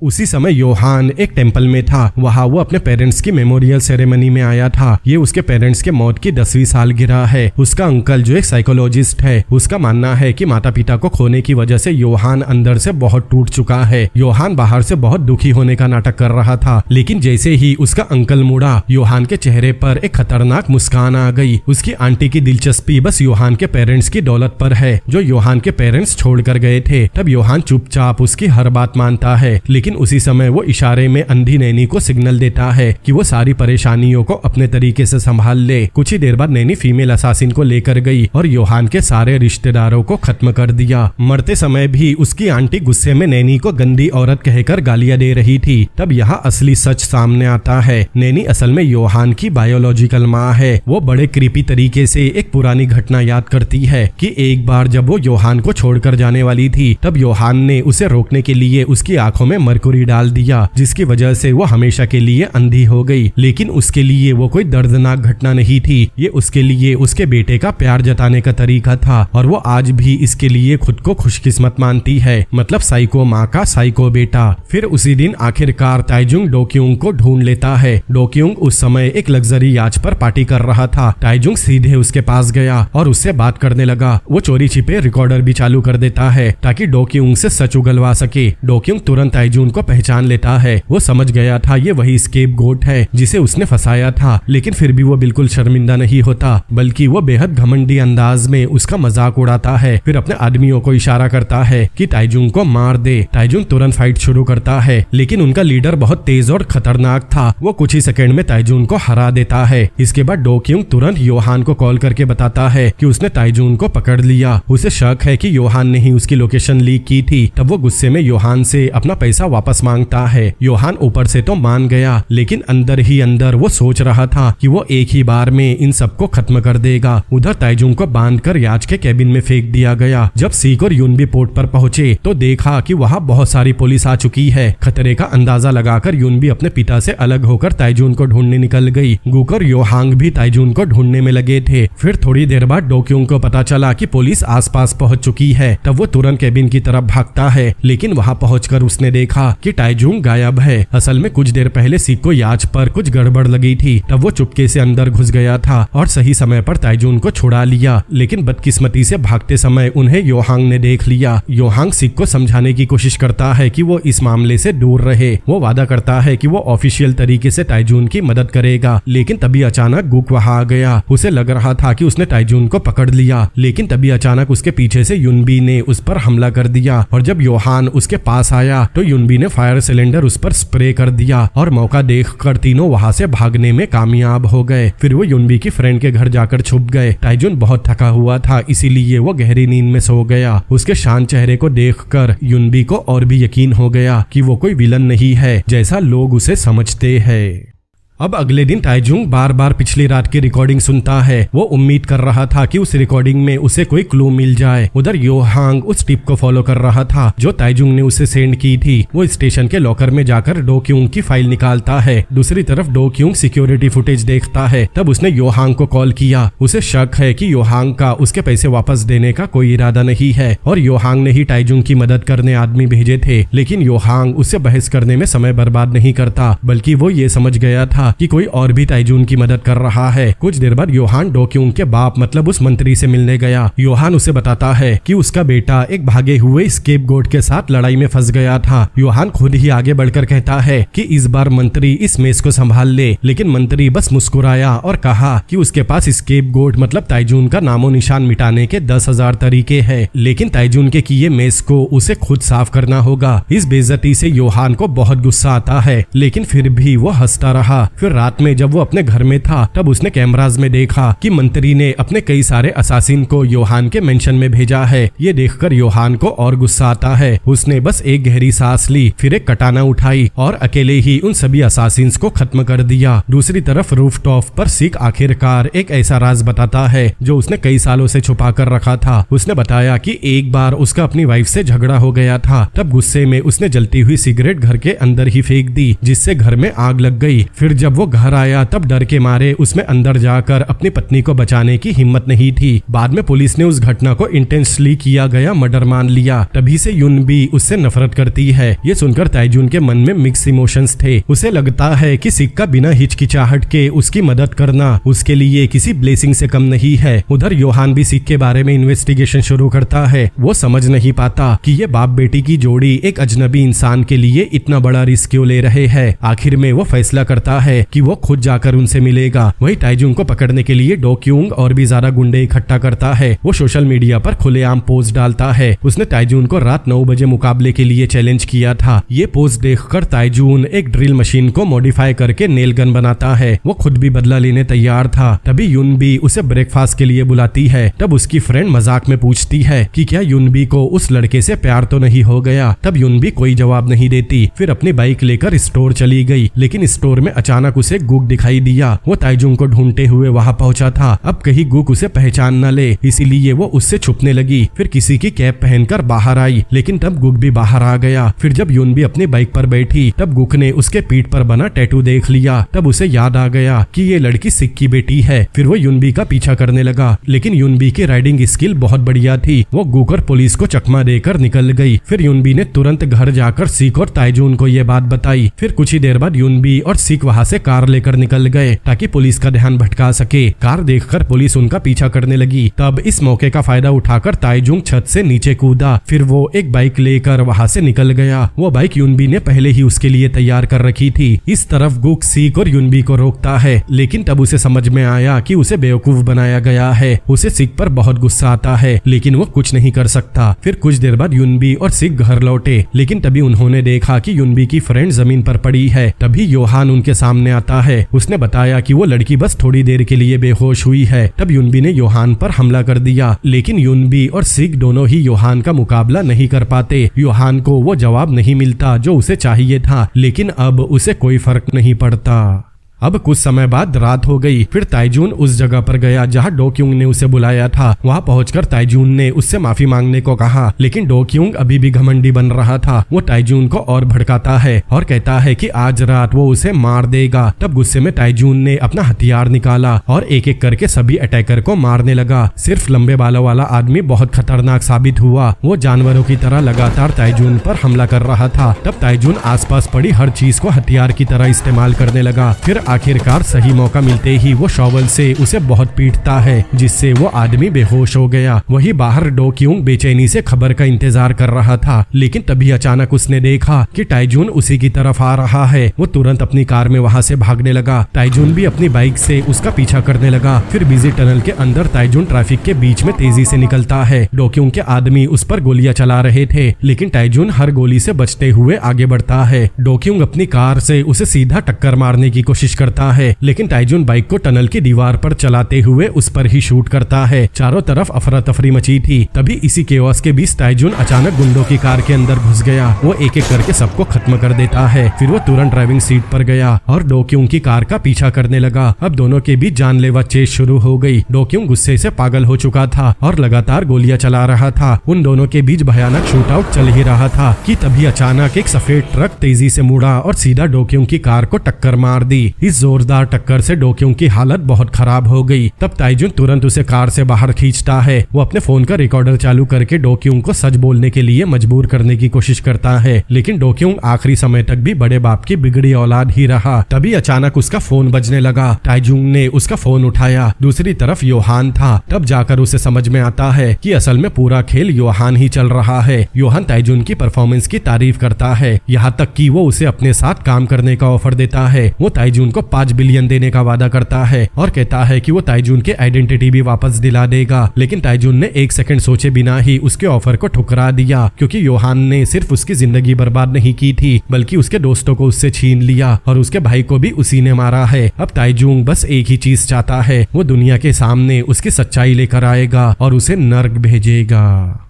S1: उसी समय योहान एक टेंपल में था। वहाँ वो अपने पेरेंट्स की मेमोरियल सेरेमनी में आया था। ये उसके पेरेंट्स के मौत की 10वीं सालगिरह है। उसका अंकल जो एक साइकोलॉजिस्ट है, उसका मानना है कि माता पिता को खोने की वजह से योहान अंदर से बहुत टूट चुका है। योहान बाहर से बहुत दुखी होने का नाटक कर रहा था, लेकिन जैसे ही उसका अंकल मुड़ा, योहान के चेहरे पर एक खतरनाक मुस्कान आ गई। उसकी आंटी की दिलचस्पी बस योहान के पेरेंट्स की दौलत पर है, जो योहान के पेरेंट्स छोड़ कर गए थे। तब योहान चुपचाप उसकी हर बात मानता है, लेकिन लेकिन उसी समय वो इशारे में अंधी नैनी को सिग्नल देता है कि वो सारी परेशानियों को अपने तरीके से संभाल ले। कुछ ही देर बाद नैनी फीमेल असासिन को लेकर गई और योहान के सारे रिश्तेदारों को खत्म कर दिया। मरते समय भी उसकी आंटी गुस्से में नैनी को गंदी औरत कहकर गालियां दे रही थी। तब यहाँ असली सच सामने आता है। नैनी असल में योहान की बायोलॉजिकल माँ है। वो बड़े क्रीपी तरीके से एक पुरानी घटना याद करती है कि एक बार जब वो योहान को छोड़कर जाने वाली थी, तब योहान ने उसे रोकने के लिए उसकी आंखों में मरकुरी डाल दिया, जिसकी वजह से वो हमेशा के लिए अंधी हो गई। लेकिन उसके लिए वो कोई दर्दनाक घटना नहीं थी, ये उसके लिए उसके बेटे का प्यार जताने का तरीका था और वो आज भी इसके लिए खुद को खुशकिस्मत मानती है, मतलब साइको माँ का साइको बेटा। फिर उसी दिन आखिरकार ताइजुंग डोक्यूंग को ढूंढ लेता है। डोक्यूंग उस समय एक लग्जरी याच पर पार्टी कर रहा था। ताइजुंग सीधे उसके पास गया और उससे बात करने लगा। वो चोरी छिपे रिकॉर्डर भी चालू कर देता है ताकि डोक्यूंग से सच उगलवा सके। डोक्यूंग तुरंत ताइजुंग को पहचान लेता है। वो समझ गया था ये वही स्केपगोट है जिसे उसने फंसाया था, लेकिन फिर भी वो बिल्कुल शर्मिंदा नहीं होता, बल्कि वो बेहद घमंडी अंदाज में उसका मजाक उड़ाता है। फिर अपने आदमियों को इशारा करता है कि ताइजुंग को मार दे। ताइजुंग तुरंत फाइट शुरू करता है, लेकिन उनका लीडर बहुत तेज और खतरनाक था। वो कुछ ही सेकंड में ताइजुंग को हरा देता है। इसके बाद डोक्यूंग तुरंत योहान को कॉल करके बताता है कि उसने ताइजुंग को पकड़ लिया। उसे शक है कि योहान ने ही उसकी लोकेशन लीक की थी। तब वो गुस्से में योहान से अपना पैसा वापस मांगता है। योहान ऊपर से तो मान गया, लेकिन अंदर ही अंदर वो सोच रहा था कि वो एक ही बार में इन सबको खत्म कर देगा। उधर ताइजुंग को बांधकर याच के केबिन में फेंक दिया गया। जब सीक और यूनबी पोर्ट पर पहुंचे तो देखा कि वहाँ बहुत सारी पुलिस आ चुकी है। खतरे का अंदाजा लगाकर यूनबी अपने पिता से अलग होकर ताइजुंग को ढूंढने निकल गई। गुक और योहांग भी ताइजुंग को ढूंढने में लगे थे। फिर थोड़ी देर बाद डोक्यूंग को पता चला कि पुलिस आसपास पहुंच चुकी है। तब वो तुरंत केबिन की तरफ भागता है, लेकिन वहाँ पहुंचकर उसने देखा कि ताइजुंग गायब है। असल में कुछ देर पहले सीक को याच पर कुछ गड़बड़ लगी थी। तब वो चुपके से अंदर घुस गया था और सही समय पर ताइजुंग को छुड़ा लिया, लेकिन बदकिस्मती से भागते समय उन्हें योहांग ने देख लिया। योहांग सीक को समझाने की कोशिश करता है कि वो इस मामले से दूर रहे। वो वादा करता है कि वो ऑफिशियल तरीके से ताइजुंग की मदद करेगा, लेकिन तभी अचानक गुक वहाँ आ गया। उसे लग रहा था कि उसने ताइजुंग को पकड़ लिया, लेकिन तभी अचानक उसके पीछे से यूनबी ने उस पर हमला कर दिया और जब योहान उसके पास आया तो यूनबी ने फायर सिलेंडर उस पर स्प्रे कर दिया और मौका देखकर तीनों वहाँ से भागने में कामयाब हो गए। फिर वो यूनबी की फ्रेंड के घर जाकर छुप गए। ताइजुंग बहुत थका हुआ था, इसीलिए वो गहरी नींद में सो गया। उसके शांत चेहरे को देखकर यूनबी को और भी यकीन हो गया कि वो कोई विलन नहीं है जैसा लोग उसे समझते हैं। अब अगले दिन ताइजुंग बार बार पिछली रात की रिकॉर्डिंग सुनता है। वो उम्मीद कर रहा था कि उस रिकॉर्डिंग में उसे कोई क्लू मिल जाए। उधर योहांग उस टिप को फॉलो कर रहा था जो ताइजुंग ने उसे सेंड की थी। वो स्टेशन के लॉकर में जाकर डोक्यूंग की फाइल निकालता है। दूसरी तरफ डोक्यूंग सिक्योरिटी फुटेज देखता है। तब उसने योहांग को कॉल किया। उसे शक है कि योहांग का उसके पैसे वापस देने का कोई इरादा नहीं है और योहांग ने ही ताइजुंग की मदद करने आदमी भेजे थे। लेकिन योहांग उससे बहस करने में समय बर्बाद नहीं करता, बल्कि वो ये समझ गया था कि कोई और भी ताइजुंग की मदद कर रहा है। कुछ देर बाद योहान डोक्यूंग के बाप मतलब उस मंत्री से मिलने गया। योहान उसे बताता है कि उसका बेटा एक भागे हुए स्केपगोट के साथ लड़ाई में फंस गया था। योहान खुद ही आगे बढ़कर कहता है कि इस बार मंत्री इस मेस को संभाल ले, लेकिन मंत्री बस मुस्कुराया और कहा कि उसके पास स्केपगोट मतलब ताइजुंग का नामो निशान मिटाने के 10,000 तरीके हैं, लेकिन ताइजुंग के किए मेस को उसे खुद साफ करना होगा। इस बेइज्जती से योहान को बहुत गुस्सा आता है, लेकिन फिर भी वो हंसता रहा। फिर रात में जब वो अपने घर में था तब उसने कैमराज में देखा कि मंत्री ने अपने कई सारे असासिन को योहान के मेंशन में भेजा है। ये देखकर योहान को और गुस्सा आता है। उसने बस एक गहरी सांस ली, फिर एक कटाना उठाई और अकेले ही उन सभी असासिन्स को खत्म कर दिया। दूसरी तरफ रूफटॉप पर सिक आखिरकार एक ऐसा राज बताता है जो उसने कई सालों से छुपा कर रखा था। उसने बताया कि एक बार उसका अपनी वाइफ से झगड़ा हो गया था। तब गुस्से में उसने जलती हुई सिगरेट घर के अंदर ही फेंक दी, जिससे घर में आग लग गई। फिर जब वो घर आया तब डर के मारे उसमें अंदर जाकर अपनी पत्नी को बचाने की हिम्मत नहीं थी। बाद में पुलिस ने उस घटना को इंटेंसली किया गया मर्डर मान लिया। तभी से यूनबी उससे नफरत करती है। ये सुनकर ताइजुंग के मन में मिक्स इमोशंस थे। उसे लगता है कि सिक का बिना हिचकिचाहट के उसकी मदद करना उसके लिए किसी ब्लेसिंग से कम नहीं है। उधर योहान भी सिक के बारे में इन्वेस्टिगेशन शुरू करता है। वो समझ नहीं पाता कि ये बाप बेटी की जोड़ी एक अजनबी इंसान के लिए इतना बड़ा रिस्क क्यों ले रहे हैं। आखिर में वो फैसला करता है है कि वो खुद जाकर उनसे मिलेगा। वही ताइजुंग को पकड़ने के लिए डो क्योंग और भी ज्यादा गुंडे इकट्ठा करता है। वो सोशल मीडिया पर खुलेआम पोस्ट डालता है। उसने ताइजुन को रात 9 बजे मुकाबले के लिए चैलेंज किया था। ये पोस्ट देखकर ताइजुन एक ड्रिल मशीन को मॉडिफाई करके नेल गन बनाता है। वो खुद भी बदला लेने तैयार था। तभी युनबी उसे ब्रेकफास्ट के लिए बुलाती है। तब उसकी फ्रेंड मजाक में पूछती है कि क्या युनबी को उस लड़के से प्यार तो नहीं हो गया। तब युनबी कोई जवाब नहीं देती। फिर अपनी बाइक लेकर स्टोर चली गई, लेकिन स्टोर में अचानक उसे गुक दिखाई दिया। वो ताइजुंग को ढूंढते हुए वहां पहुंचा था। अब कहीं गुक उसे पहचान न ले, इसीलिए वो उससे छुपने लगी। फिर किसी की कैप पहनकर बाहर आई, लेकिन तब गुक भी बाहर आ गया। फिर जब युनबी अपनी बाइक पर बैठी तब गुक ने उसके पीठ पर बना टैटू देख लिया। तब उसे याद आ गया कि ये लड़की सिक की बेटी है। फिर वो युनबी का पीछा करने लगा, लेकिन युनबी की राइडिंग स्किल बहुत बढ़िया थी। वो गुक और पुलिस को चकमा देकर निकल गई। फिर युनबी ने तुरंत घर जाकर सिक और ताइजुन को ये बात बताई। फिर कुछ ही देर बाद युनबी और सिक वहाँ से कार लेकर निकल गए ताकि पुलिस का ध्यान भटका सके। कार देखकर पुलिस उनका पीछा करने लगी। तब इस मौके का फायदा उठाकर ताइजुंग छत से नीचे कूदा। फिर वो एक बाइक लेकर वहाँ से निकल गया। वो बाइक युनबी ने पहले ही उसके लिए तैयार कर रखी थी। इस तरफ गुक सिक और युनबी को रोकता है, लेकिन तब उसे समझ में आया कि उसे बेवकूफ बनाया गया है। उसे सिक पर बहुत गुस्सा आता है, लेकिन वो कुछ नहीं कर सकता। फिर कुछ देर बाद युनबी और सिक घर लौटे, लेकिन तभी उन्होंने देखा कि युनबी की फ्रेंड जमीन पर पड़ी है। तभी योहान उनके सामने आता है। उसने बताया कि वो लड़की बस थोड़ी देर के लिए बेहोश हुई है। तब युनबी ने योहान पर हमला कर दिया, लेकिन युनबी और सिक दोनों ही योहान का मुकाबला नहीं कर पाते। योहान को वो जवाब नहीं मिलता जो उसे चाहिए था, लेकिन अब उसे कोई फर्क नहीं पड़ता। अब कुछ समय बाद रात हो गई। फिर ताइजुन उस जगह पर गया जहां डो क्योंग ने उसे बुलाया था। वहां पहुंचकर ताइजुन ने उससे माफी मांगने को कहा, लेकिन डो क्योंग अभी भी घमंडी बन रहा था। वो ताइजुन को और भड़काता है और कहता है कि आज रात वो उसे मार देगा। तब गुस्से में ताइजुन ने अपना हथियार निकाला और एक एक करके सभी अटैकर को मारने लगा। सिर्फ लंबे बालों वाला आदमी बहुत खतरनाक साबित हुआ। वो जानवरों की तरह लगातार ताइजुन पर हमला कर रहा था। तब ताइजुन आसपास पड़ी हर चीज को हथियार की तरह इस्तेमाल करने लगा। फिर आखिरकार सही मौका मिलते ही वो शॉवल से उसे बहुत पीटता है, जिससे वो आदमी बेहोश हो गया। वही बाहर डो क्योंग बेचैनी से खबर का इंतजार कर रहा था, लेकिन तभी अचानक उसने देखा कि ताइजुन उसी की तरफ आ रहा है। वो तुरंत अपनी कार में वहाँ से भागने लगा। ताइजुन भी अपनी बाइक से उसका पीछा करने लगा। फिर बिजी टनल के अंदर ताइजुन ट्रैफिक के बीच में तेजी से निकलता है। डो क्योंग के आदमी उस पर गोलियां चला रहे थे, लेकिन ताइजुन हर गोली से बचते हुए आगे बढ़ता है। डो क्योंग अपनी कार से उसे सीधा टक्कर मारने की कोशिश करता है, लेकिन ताइजुन बाइक को टनल की दीवार पर चलाते हुए उस पर ही शूट करता है। चारों तरफ अफरा तफरी मची थी। तभी इसी केओस के बीच ताइजुन अचानक गुंडों की कार के अंदर घुस गया। वो एक एक करके सबको खत्म कर देता है। फिर वो तुरंत ड्राइविंग सीट पर गया और डो क्योंग की कार का पीछा करने लगा। अब दोनों के बीच जानलेवा चेस शुरू हो गई। डो क्योंग गुस्से से पागल हो चुका था और लगातार गोलियां चला रहा था। उन दोनों के बीच भयानक शूटआउट चल ही रहा था कि तभी अचानक एक सफेद ट्रक तेजी से मुड़ा और सीधा डो क्योंग की कार को टक्कर मार दी। इस जोरदार टक्कर से डो क्योंग की हालत बहुत खराब हो गई। तब ताइजुन तुरंत उसे कार से बाहर खींचता है। वो अपने फोन का रिकॉर्डर चालू करके डो क्योंग को सच बोलने के लिए मजबूर करने की कोशिश करता है, लेकिन डो क्योंग आखिरी समय तक भी बड़े बाप की बिगड़ी औलाद ही रहा। तभी अचानक उसका फोन बजने लगा। ताइजुन ने उसका फोन उठाया। दूसरी तरफ योहान था। तब जाकर उसे समझ में आता है कि असल में पूरा खेल योहान ही चल रहा है। योहान ताइजुन की परफॉर्मेंस की तारीफ करता है, यहाँ तक कि वो उसे अपने साथ काम करने का ऑफर देता है। वो ताइजुन को 5 बिलियन देने का वादा करता है और कहता है कि वो ताइजुन के आइडेंटिटी भी वापस दिला देगा, लेकिन ताइजुन ने एक सेकंड सोचे बिना ही उसके ऑफर को ठुकरा दिया, क्योंकि योहान ने सिर्फ उसकी जिंदगी बर्बाद नहीं की थी, बल्कि उसके दोस्तों को उससे छीन लिया और उसके भाई को भी उसी ने मारा है। अब ताइजुन बस एक ही चीज चाहता है, वो दुनिया के सामने उसकी सच्चाई लेकर आएगा और उसे नर्क भेजेगा।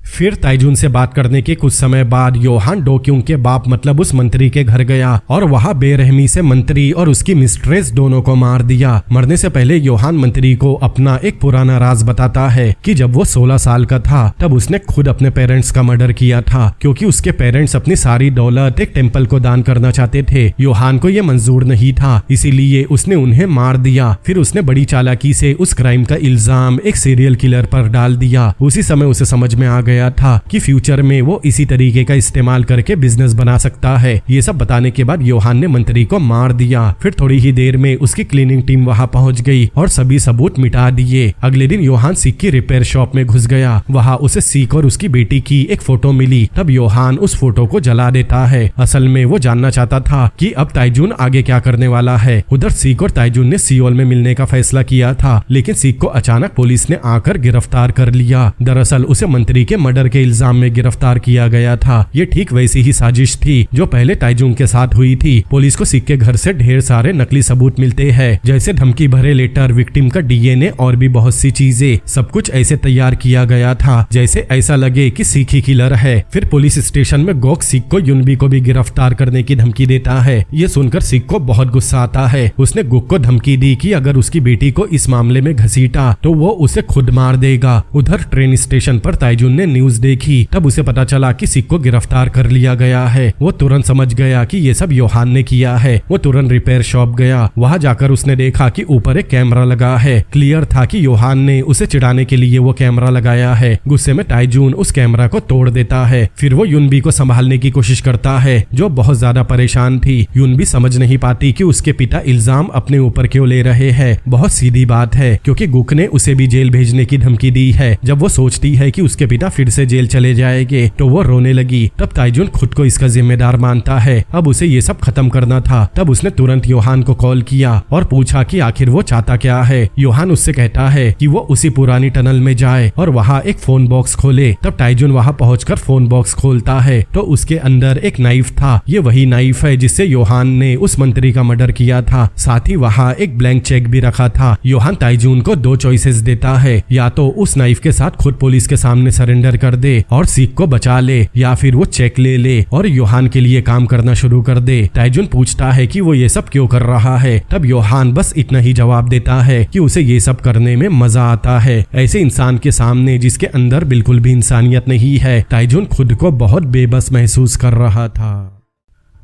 S1: फिर ताइजुन से बात करने के कुछ समय बाद योहान डो क्योंग के बाप मतलब उस मंत्री के घर गया और वहां बेरहमी से मंत्री और उसकी मिस्ट्रेस दोनों को मार दिया। मरने से पहले योहान मंत्री को अपना एक पुराना राज बताता है कि जब वो 16 साल का था तब उसने खुद अपने पेरेंट्स का मर्डर किया था, क्योंकि उसके पेरेंट्स अपनी सारी दौलत एक टेम्पल को दान करना चाहते थे। योहान को ये मंजूर नहीं था, इसीलिए उसने उन्हें मार दिया। फिर उसने बड़ी चालाकी से उस क्राइम का इल्जाम एक सीरियल किलर पर डाल दिया। उसी समय उसे समझ में आ गया था कि फ्यूचर में वो इसी तरीके का इस्तेमाल करके बिजनेस बना सकता है। ये सब बताने के बाद योहान ने मंत्री को मार दिया। फिर थोड़ी ही देर में उसकी क्लीनिंग टीम वहां पहुंच गई और सभी सबूत मिटा दिए। अगले दिन योहान सिक की रिपेयर शॉप में घुस गया। वहां उसे सिक और उसकी बेटी की एक फोटो मिली। तब योहान उस फोटो को जला देता है। असल में वो जानना चाहता था कि अब ताइजून आगे क्या करने वाला है। उधर सिक और ताइजून ने सियोल में मिलने का फैसला किया था, लेकिन सिक को अचानक पुलिस ने आकर गिरफ्तार कर लिया। दरअसल उसे मंत्री के मर्डर के इल्जाम में गिरफ्तार किया गया था। ये ठीक वैसी ही साजिश थी जो पहले ताइजून के साथ हुई थी। पुलिस को सिक के घर से ढेर सारे नकली सबूत मिलते हैं, जैसे धमकी भरे लेटर, विक्टिम का डीएनए और भी बहुत सी चीजें। सब कुछ ऐसे तैयार किया गया था जैसे ऐसा लगे कि सिक ही किलर है। फिर पुलिस स्टेशन में गोक सिक को युनबी को भी गिरफ्तार करने की धमकी देता है। ये सुनकर सिक को बहुत गुस्सा आता है। उसने गुक को धमकी दी कि अगर उसकी बेटी को इस मामले में घसीटा तो वो उसे खुद मार देगा। उधर ट्रेन स्टेशन पर ताइजून ने न्यूज देखी। तब उसे पता चला कि सिक को गिरफ्तार कर लिया गया है। वो तुरंत समझ गया कि ये सब योहान ने किया है। वो तुरंत रिपेयर शॉप गया। वहां जाकर उसने देखा कि ऊपर एक कैमरा लगा है। क्लियर था कि योहान ने उसे चिढ़ाने के लिए वो कैमरा लगाया है। गुस्से में ताइजून उस कैमरा को तोड़ देता है। फिर वो युनबी को संभालने की कोशिश करता है, जो बहुत ज्यादा परेशान थी। युनबी समझ नहीं पाती कि उसके पिता इल्जाम अपने ऊपर क्यों ले रहे हैं। बहुत सीधी बात है, क्योंकि गुक ने उसे भी जेल भेजने की धमकी दी है। जब वो सोचती है कि उसके पिता फिर से जेल चले जाएंगे तो वो रोने लगी। तब ताइजून खुद को इसका जिम्मेदार मानता है। अब उसे ये सब खत्म करना था। तब उसने तुरंत योहान को कॉल किया और पूछा कि आखिर वो चाहता क्या है। योहान उससे कहता है कि वो उसी पुरानी टनल में जाए और वहाँ एक फोन बॉक्स खोले। तब ताइजून वहाँ पहुंचकर फोन बॉक्स खोलता है तो उसके अंदर एक नाइफ था। ये वही नाइफ है जिससे योहान ने उस मंत्री का मर्डर किया था। साथ ही वहाँ एक ब्लैंक चेक भी रखा था। योहान ताइजून को दो चॉइसेस देता है, या तो उस नाइफ के साथ खुद पुलिस के सामने सरेंडर कर दे और सिक को बचा ले, या फिर वो चेक ले ले और योहान के लिए काम करना शुरू कर दे। ताइजून पूछता है कि वो ये सब क्यों कर रहा है। तब योहान बस इतना ही जवाब देता है कि उसे ये सब करने में मजा आता है। ऐसे इंसान के सामने जिसके अंदर बिल्कुल भी इंसानियत नहीं है, ताइजून खुद को बहुत बेबस महसूस कर रहा था।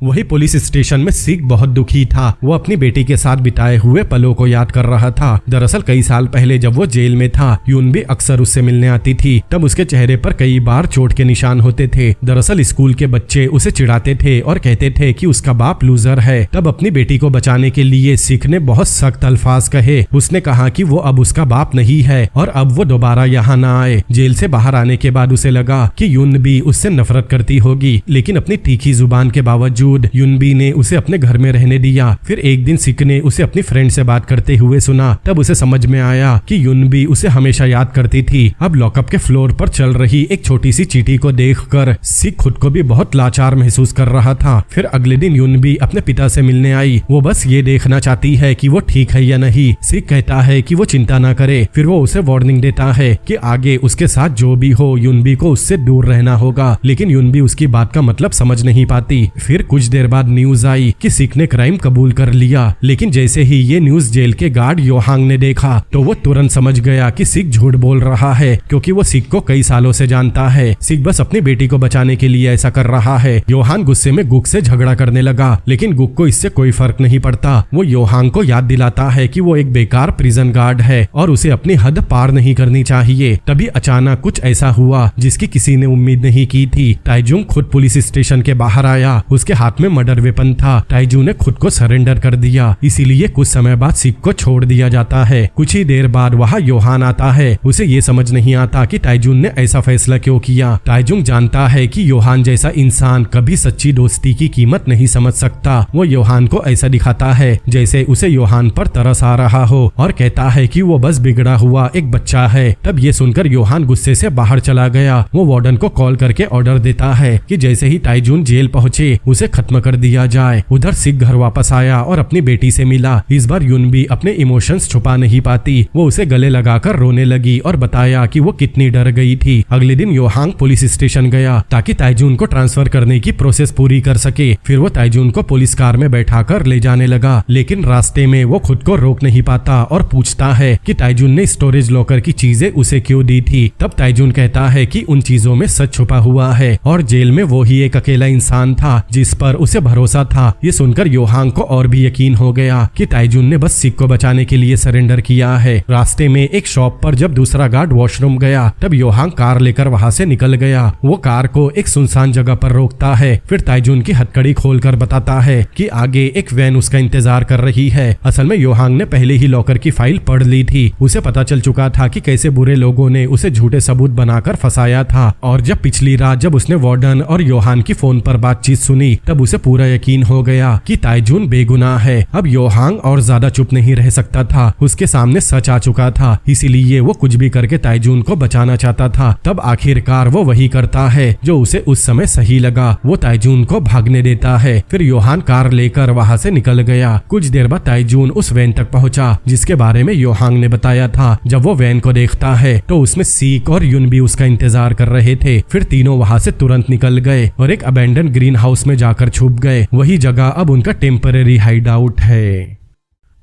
S1: वही पुलिस स्टेशन में सिक बहुत दुखी था। वो अपनी बेटी के साथ बिताए हुए पलों को याद कर रहा था। दरअसल कई साल पहले जब वो जेल में था, युनबी अक्सर उससे मिलने आती थी। तब उसके चेहरे पर कई बार चोट के निशान होते थे। दरअसल स्कूल के बच्चे उसे चिढ़ाते थे और कहते थे कि उसका बाप लूजर है। तब अपनी बेटी को बचाने के लिए सिक ने बहुत सख्त अल्फाज कहे। उसने कहा कि वो अब उसका बाप नहीं है और अब वो दोबारा यहाँ ना आए। जेल से बाहर आने के बाद उसे लगा कि युनबी उससे नफरत करती होगी, लेकिन अपनी तीखी जुबान के बावजूद युनबी ने उसे अपने घर में रहने दिया। फिर एक दिन सिक ने उसे अपनी फ्रेंड से बात करते हुए सुना। तब उसे समझ में आया कि युनबी उसे हमेशा याद करती थी। अब लॉकअप के फ्लोर पर चल रही एक छोटी सी चींटी को देखकर सिक खुद को भी बहुत लाचार महसूस कर रहा था। फिर अगले दिन युनबी अपने पिता से मिलने आई। वो बस ये देखना चाहती है कि वो ठीक है या नहीं। सिक कहता है कि वो चिंता ना करे। फिर वो उसे वार्निंग देता है कि आगे उसके साथ जो भी हो, युनबी को उससे दूर रहना होगा। लेकिन युनबी उसकी बात का मतलब समझ नहीं पाती। फिर कुछ देर बाद न्यूज आई कि सिक ने क्राइम कबूल कर लिया। लेकिन जैसे ही ये न्यूज जेल के गार्ड योहांग ने देखा तो वो तुरंत समझ गया कि सिक झूठ बोल रहा है, क्योंकि वो सिक को कई सालों से जानता है। सिक बस अपनी बेटी को बचाने के लिए ऐसा कर रहा है। योहान गुस्से में गुक से झगड़ा करने लगा, लेकिन गुक को इससे कोई फर्क नहीं पड़ता। वो योहांग को याद दिलाता है कि वो एक बेकार प्रिजन गार्ड है और उसे अपनी हद पार नहीं करनी चाहिए। तभी अचानक कुछ ऐसा हुआ जिसकी किसी ने उम्मीद नहीं की थी। ताइजून खुद पुलिस स्टेशन के बाहर आया। उसके हाथ में मर्डर वेपन था। ताइजू ने खुद को सरेंडर कर दिया, इसीलिए कुछ समय बाद सिक को छोड़ दिया जाता है। कुछ ही देर बाद वहाँ योहान आता है। उसे ये समझ नहीं आता कि ताइजून ने ऐसा फैसला क्यों किया। ताइजून जानता है कि योहान जैसा इंसान कभी सच्ची दोस्ती की कीमत नहीं समझ सकता। वो योहान को ऐसा दिखाता है जैसे उसे योहान पर तरस आ रहा हो और कहता है कि वो बस बिगड़ा हुआ एक बच्चा है। तब ये सुनकर योहान गुस्से से बाहर चला गया। वो वार्डन को कॉल करके ऑर्डर देता है कि जैसे ही ताइजून जेल पहुंचे उसे खत्म कर दिया जाए। उधर सिक घर वापस आया और अपनी बेटी से मिला। इस बार युनबी अपने इमोशंस छुपा नहीं पाती। वो उसे गले लगाकर रोने लगी और बताया कि वो कितनी डर गई थी। अगले दिन योहांग पुलिस स्टेशन गया ताकि ताइजून को ट्रांसफर करने की प्रोसेस पूरी कर सके। फिर वो ताइजून को पुलिस कार में बैठाकर ले जाने लगा, लेकिन रास्ते में वो खुद को रोक नहीं पाता और पूछता है कि ताइजून ने स्टोरेज लॉकर की चीजें उसे क्यों दी थी। तब ताइजून कहता है कि उन चीजों में सच छुपा हुआ है और जेल में वो ही एक अकेला इंसान था जिस पर पर उसे भरोसा था। ये सुनकर योहांग को और भी यकीन हो गया कि ताइजुन ने बस सिक को बचाने के लिए सरेंडर किया है। रास्ते में एक शॉप पर जब दूसरा गार्ड वॉशरूम गया तब योहांग कार लेकर वहां से निकल गया। वो कार को एक सुनसान जगह पर रोकता है, फिर ताइजुन की हथकड़ी खोलकर बताता है कि आगे एक वैन उसका इंतजार कर रही है। असल में योहांग ने पहले ही लॉकर की फाइल पढ़ ली थी। उसे पता चल चुका था कि कैसे बुरे लोगों ने उसे झूठे सबूत बनाकर फंसाया था। और जब पिछली रात जब उसने वार्डन और योहान की फोन पर बातचीत सुनी तब उसे पूरा यकीन हो गया कि ताइजुन बेगुनाह है। अब योहांग और ज्यादा चुप नहीं रह सकता था। उसके सामने सच आ चुका था, इसीलिए वो कुछ भी करके ताइजुन को बचाना चाहता था। तब आखिरकार वो वही करता है जो उसे उस समय सही लगा। वो ताइजुन को भागने देता है। फिर योहान कार लेकर वहां से निकल गया। कुछ देर बाद ताइजुन उस वैन तक पहुंचा जिसके बारे में योहांग ने बताया था। जब वो वैन को देखता है तो उसमें सीक और युन भी उसका इंतजार कर रहे थे। फिर तीनों वहां से तुरंत निकल गए और एक अबेंडन ग्रीन हाउस में जाकर छुप गए। वही जगह अब उनका टेम्पररी हाइड आउट है।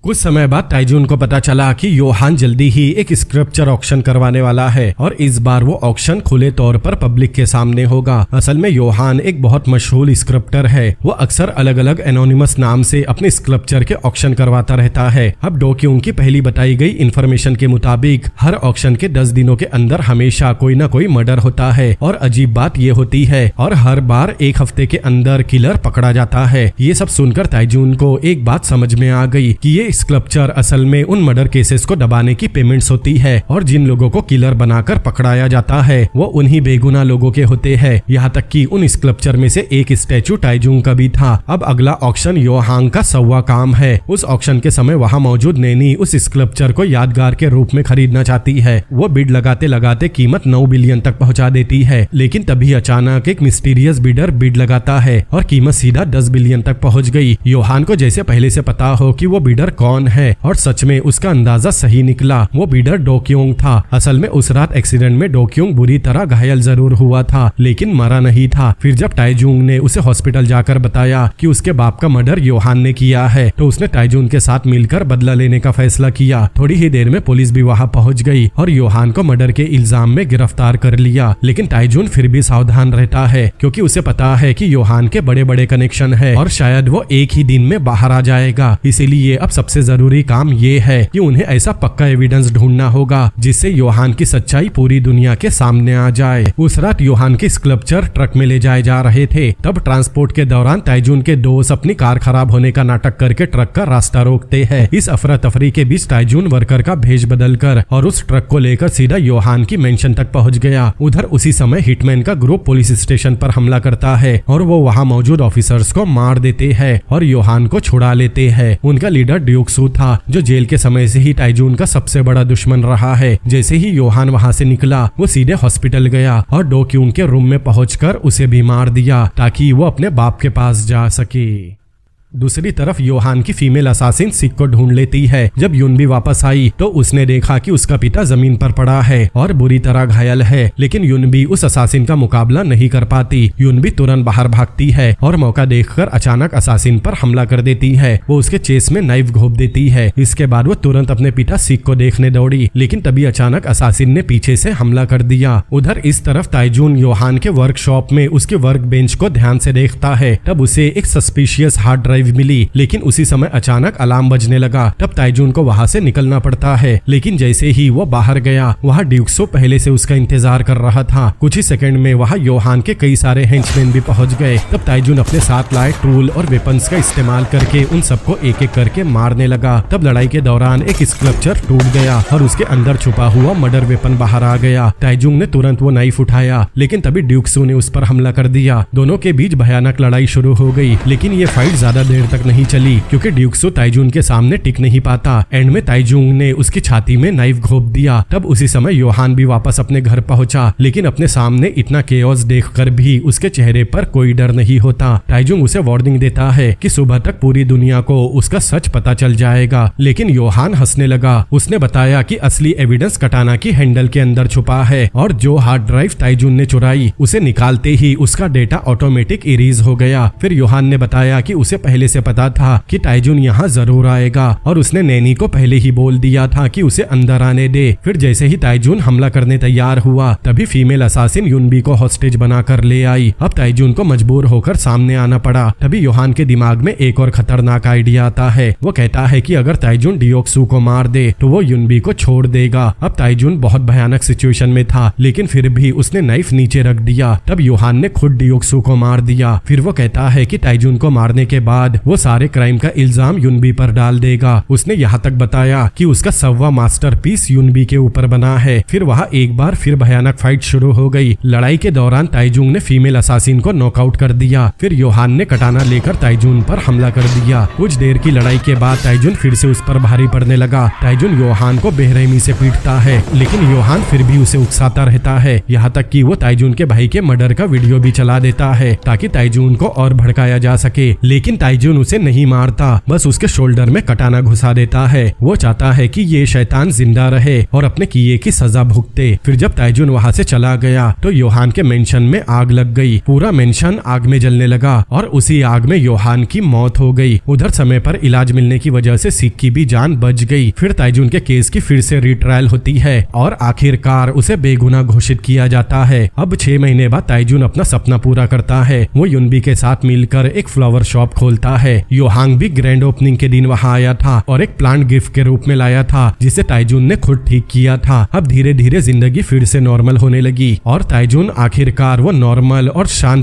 S1: कुछ समय बाद ताइजुन को पता चला कि योहान जल्दी ही एक स्क्रप्चर ऑक्शन करवाने वाला है और इस बार वो ऑक्शन खुले तौर पर पब्लिक के सामने होगा। असल में योहान एक बहुत मशहूर स्क्रप्टर है। वो अक्सर अलग अलग एनोनिमस नाम से अपने स्क्रप्चर के ऑक्शन करवाता रहता है। अब डोक्यूंग की पहली बताई गई इन्फॉर्मेशन के मुताबिक हर ऑक्शन के 10 दिनों के अंदर हमेशा कोई न कोई मर्डर होता है और अजीब बात ये होती है और हर बार एक हफ्ते के अंदर किलर पकड़ा जाता है। ये सब सुनकर ताइजुन को एक बात समझ में आ गई कि ये स्क्रप्चर असल में उन मर्डर केसेस को दबाने की पेमेंट्स होती है और जिन लोगों को किलर बनाकर पकड़ाया जाता है वो उन्हीं बेगुनाह लोगों के होते हैं। यहाँ तक कि उन स्क्रप्चर में से एक स्टैचू ताइजुन का भी था। अब अगला ऑक्शन योहांग का 100वां काम है। उस ऑक्शन के समय वहाँ मौजूद नैनी उस स्क्रप्चर को यादगार के रूप में खरीदना चाहती है। वो बिड लगाते लगाते कीमत 9 बिलियन तक पहुँचा देती है, लेकिन तभी अचानक एक मिस्टीरियस बिडर बिड लगाता है और कीमत सीधा 10 बिलियन तक पहुँच गई। योहान को जैसे पहले से पता हो कि वो बिडर कौन है और सच में उसका अंदाजा सही निकला। वो बिडर डोक्योंग था। असल में उस रात एक्सीडेंट में डोक्योंग बुरी तरह घायल जरूर हुआ था लेकिन मरा नहीं था। फिर जब ताइजुन ने उसे हॉस्पिटल जाकर बताया कि उसके बाप का मर्डर योहान ने किया है तो उसने ताइजुन के साथ मिलकर बदला लेने का फैसला किया। थोड़ी ही देर में पुलिस भी वहां पहुंच गई और योहान को मर्डर के इल्जाम में गिरफ्तार कर लिया। लेकिन ताइजुन फिर भी सावधान रहता है क्योंकि उसे पता है कि योहान के बड़े बड़े कनेक्शन है और शायद वो एक ही दिन में बाहर आ जाएगा। इसीलिए अब सबसे जरूरी काम ये है कि उन्हें ऐसा पक्का एविडेंस ढूंढना होगा जिससे योहान की सच्चाई पूरी दुनिया के सामने आ जाए। उस रात योहान के स्क्रप्चर ट्रक में ले जाए जा रहे थे। तब ट्रांसपोर्ट के दौरान ताइजुन के दोस्त अपनी कार खराब होने का नाटक करके ट्रक का रास्ता रोकते हैं। इस अफरा तफरी के बीच ताइजुन वर्कर का भेष बदल कर और उस ट्रक को लेकर सीधा योहान की मेंशन तक पहुंच गया। उधर उसी समय हिटमैन का ग्रुप पुलिस स्टेशन पर हमला करता है और वो वहाँ मौजूद ऑफिसर्स को मार देते हैं और योहान को छुड़ा लेते हैं। उनका लीडर ड्यूक सू था जो जेल के समय से ही ताइजुन का सबसे बड़ा दुश्मन रहा है। जैसे ही योहान वहां से निकला वो सीधे हॉस्पिटल गया और डोक्यूंग के रूम में पहुंचकर उसे भी मार दिया ताकि वो अपने बाप के पास जा सके। दूसरी तरफ योहान की फीमेल असासिन सिक को ढूंढ लेती है। जब युन भी वापस आई तो उसने देखा कि उसका पिता जमीन पर पड़ा है और बुरी तरह घायल है, लेकिन युन भी उस असासिन का मुकाबला नहीं कर पाती। युन भी तुरंत बाहर भागती है और मौका देखकर अचानक असासिन पर हमला कर देती है। वो उसके चेस्ट में नाइफ घोंप देती है। इसके बाद वो तुरंत अपने पिता सिक को देखने दौड़ी, लेकिन तभी अचानक असासिन ने पीछे से हमला कर दिया। उधर इस तरफ ताइजुन योहान के वर्कशॉप में उसके वर्क बेंच को ध्यान से देखता है। तब उसे एक सस्पिशियस हार्ड ड्राइव मिली, लेकिन उसी समय अचानक अलार्म बजने लगा। तब ताइजुन को वहां से निकलना पड़ता है, लेकिन जैसे ही वो बाहर गया वहां ड्यूक सू पहले से उसका इंतजार कर रहा था। कुछ ही सेकंड में वहां योहान के कई सारे हेंचमैन भी पहुंच गए। तब ताइजुन अपने साथ लाए टूल और वेपन्स का इस्तेमाल करके उन सबको एक एक करके मारने लगा। तब लड़ाई के दौरान एक स्क्रप्चर टूट गया और उसके अंदर छुपा हुआ मर्डर वेपन बाहर आ गया। ताइजुन ने तुरंत वो नाइफ उठाया, लेकिन तभी ड्यूक सू ने उस पर हमला कर दिया। दोनों के बीच भयानक लड़ाई शुरू हो गई, लेकिन ये फाइट ज्यादा देर तक नहीं चली क्योंकि ड्यूक सू ताइजुन के सामने टिक नहीं पाता। एंड में ताइजुन ने उसकी छाती में नाइफ घोंप दिया। तब उसी समय योहान भी वापस अपने घर पहुंचा, लेकिन अपने सामने इतना केओस देखकर भी उसके चेहरे पर कोई डर नहीं होता। ताइजुन उसे वार्निंग देता है कि सुबह तक पूरी दुनिया को उसका सच पता चल जाएगा, लेकिन योहान हंसने लगा। उसने बताया कि असली एविडेंस कटाना की हैंडल के अंदर छुपा है और जो हार्ड ड्राइव ताइजुन ने चुराई उसे निकालते ही उसका डेटा ऑटोमेटिक इरेज हो गया। फिर योहान ने बताया कि उसे पहले पहले से पता था कि ताइजुन यहाँ जरूर आएगा और उसने नैनी को पहले ही बोल दिया था कि उसे अंदर आने दे। फिर जैसे ही ताइजुन हमला करने तैयार हुआ तभी फीमेल असासिन युनबी को हॉस्टेज बनाकर ले आई। अब ताइजुन को मजबूर होकर सामने आना पड़ा। तभी योहान के दिमाग में एक और खतरनाक आइडिया आता है। वो कहता है कि अगर ताइजुन डियोक्सू को मार दे तो वो युनबी को छोड़ देगा। अब ताइजुन बहुत भयानक सिचुएशन में था, लेकिन फिर भी उसने नाइफ नीचे रख दिया। तब योहान ने खुद डियोक्सू को मार दिया। फिर वो कहता है कि ताइजुन को मारने के बाद वो सारे क्राइम का इल्जाम युनबी पर डाल देगा। उसने यहाँ तक बताया कि उसका 100वां मास्टरपीस युनबी के ऊपर बना है। फिर वहाँ एक बार फिर भयानक फाइट शुरू हो गई। लड़ाई के दौरान ताइजुन ने फीमेल असासिन को नॉकआउट कर दिया। फिर योहान ने कटाना लेकर ताइजुन पर हमला कर दिया। कुछ देर की लड़ाई के बाद ताइजुन फिर से उस पर भारी पड़ने लगा। ताइजुन योहान को बेरहमी से पीटता है, लेकिन योहान फिर भी उसे उकसाता रहता है। यहाँ तक कि वो ताइजुन के भाई के मर्डर का वीडियो भी चला देता है ताकि ताइजुन को और भड़काया जा सके। लेकिन ताइजुन उसे नहीं मारता, बस उसके शोल्डर में कटाना घुसा देता है। वो चाहता है कि ये शैतान जिंदा रहे और अपने किए की सजा भुगते। फिर जब ताइजुन वहाँ से चला गया तो योहान के मेंशन में आग लग गई। पूरा मेंशन आग में जलने लगा और उसी आग में योहान की मौत हो गई। उधर समय पर इलाज मिलने की वजह से सिख की भी जान बच गई। फिर ताइजुन के केस की फिर से रिट्रायल होती है और आखिरकार उसे बेगुनाह घोषित किया जाता है। अब 6 महीने बाद ताइजुन अपना सपना पूरा करता है। वो युनबी के साथ मिलकर एक फ्लावर शॉप खोलता है। योहांग भी ग्रैंड ओपनिंग के दिन वहाँ आया था और एक प्लांट गिफ्ट के रूप में लाया था जिसे ताइजुन ने खुद ठीक किया था। अब धीरे धीरे जिंदगी फिर से नॉर्मल होने लगी और ताइजुन आखिरकार वो नॉर्मल और शांत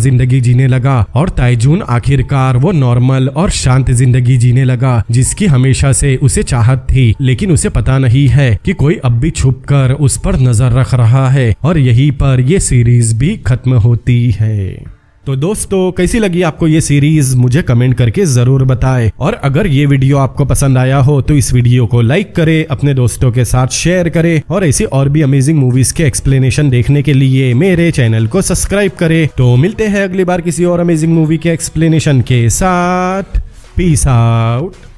S1: जिंदगी जीने लगा जिसकी हमेशा से उसे चाहत थी। लेकिन उसे पता नहीं है कि कोई अब भी छुपकर उस पर नजर रख रहा है और यहीं पर ये सीरीज भी खत्म होती है। तो दोस्तों, कैसी लगी आपको ये सीरीज मुझे कमेंट करके जरूर बताएं। और अगर ये वीडियो आपको पसंद आया हो तो इस वीडियो को लाइक करें, अपने दोस्तों के साथ शेयर करें और ऐसी और भी अमेजिंग मूवीज के एक्सप्लेनेशन देखने के लिए मेरे चैनल को सब्सक्राइब करें। तो मिलते हैं अगली बार किसी और अमेजिंग मूवी के एक्सप्लेनेशन के साथ। Peace out.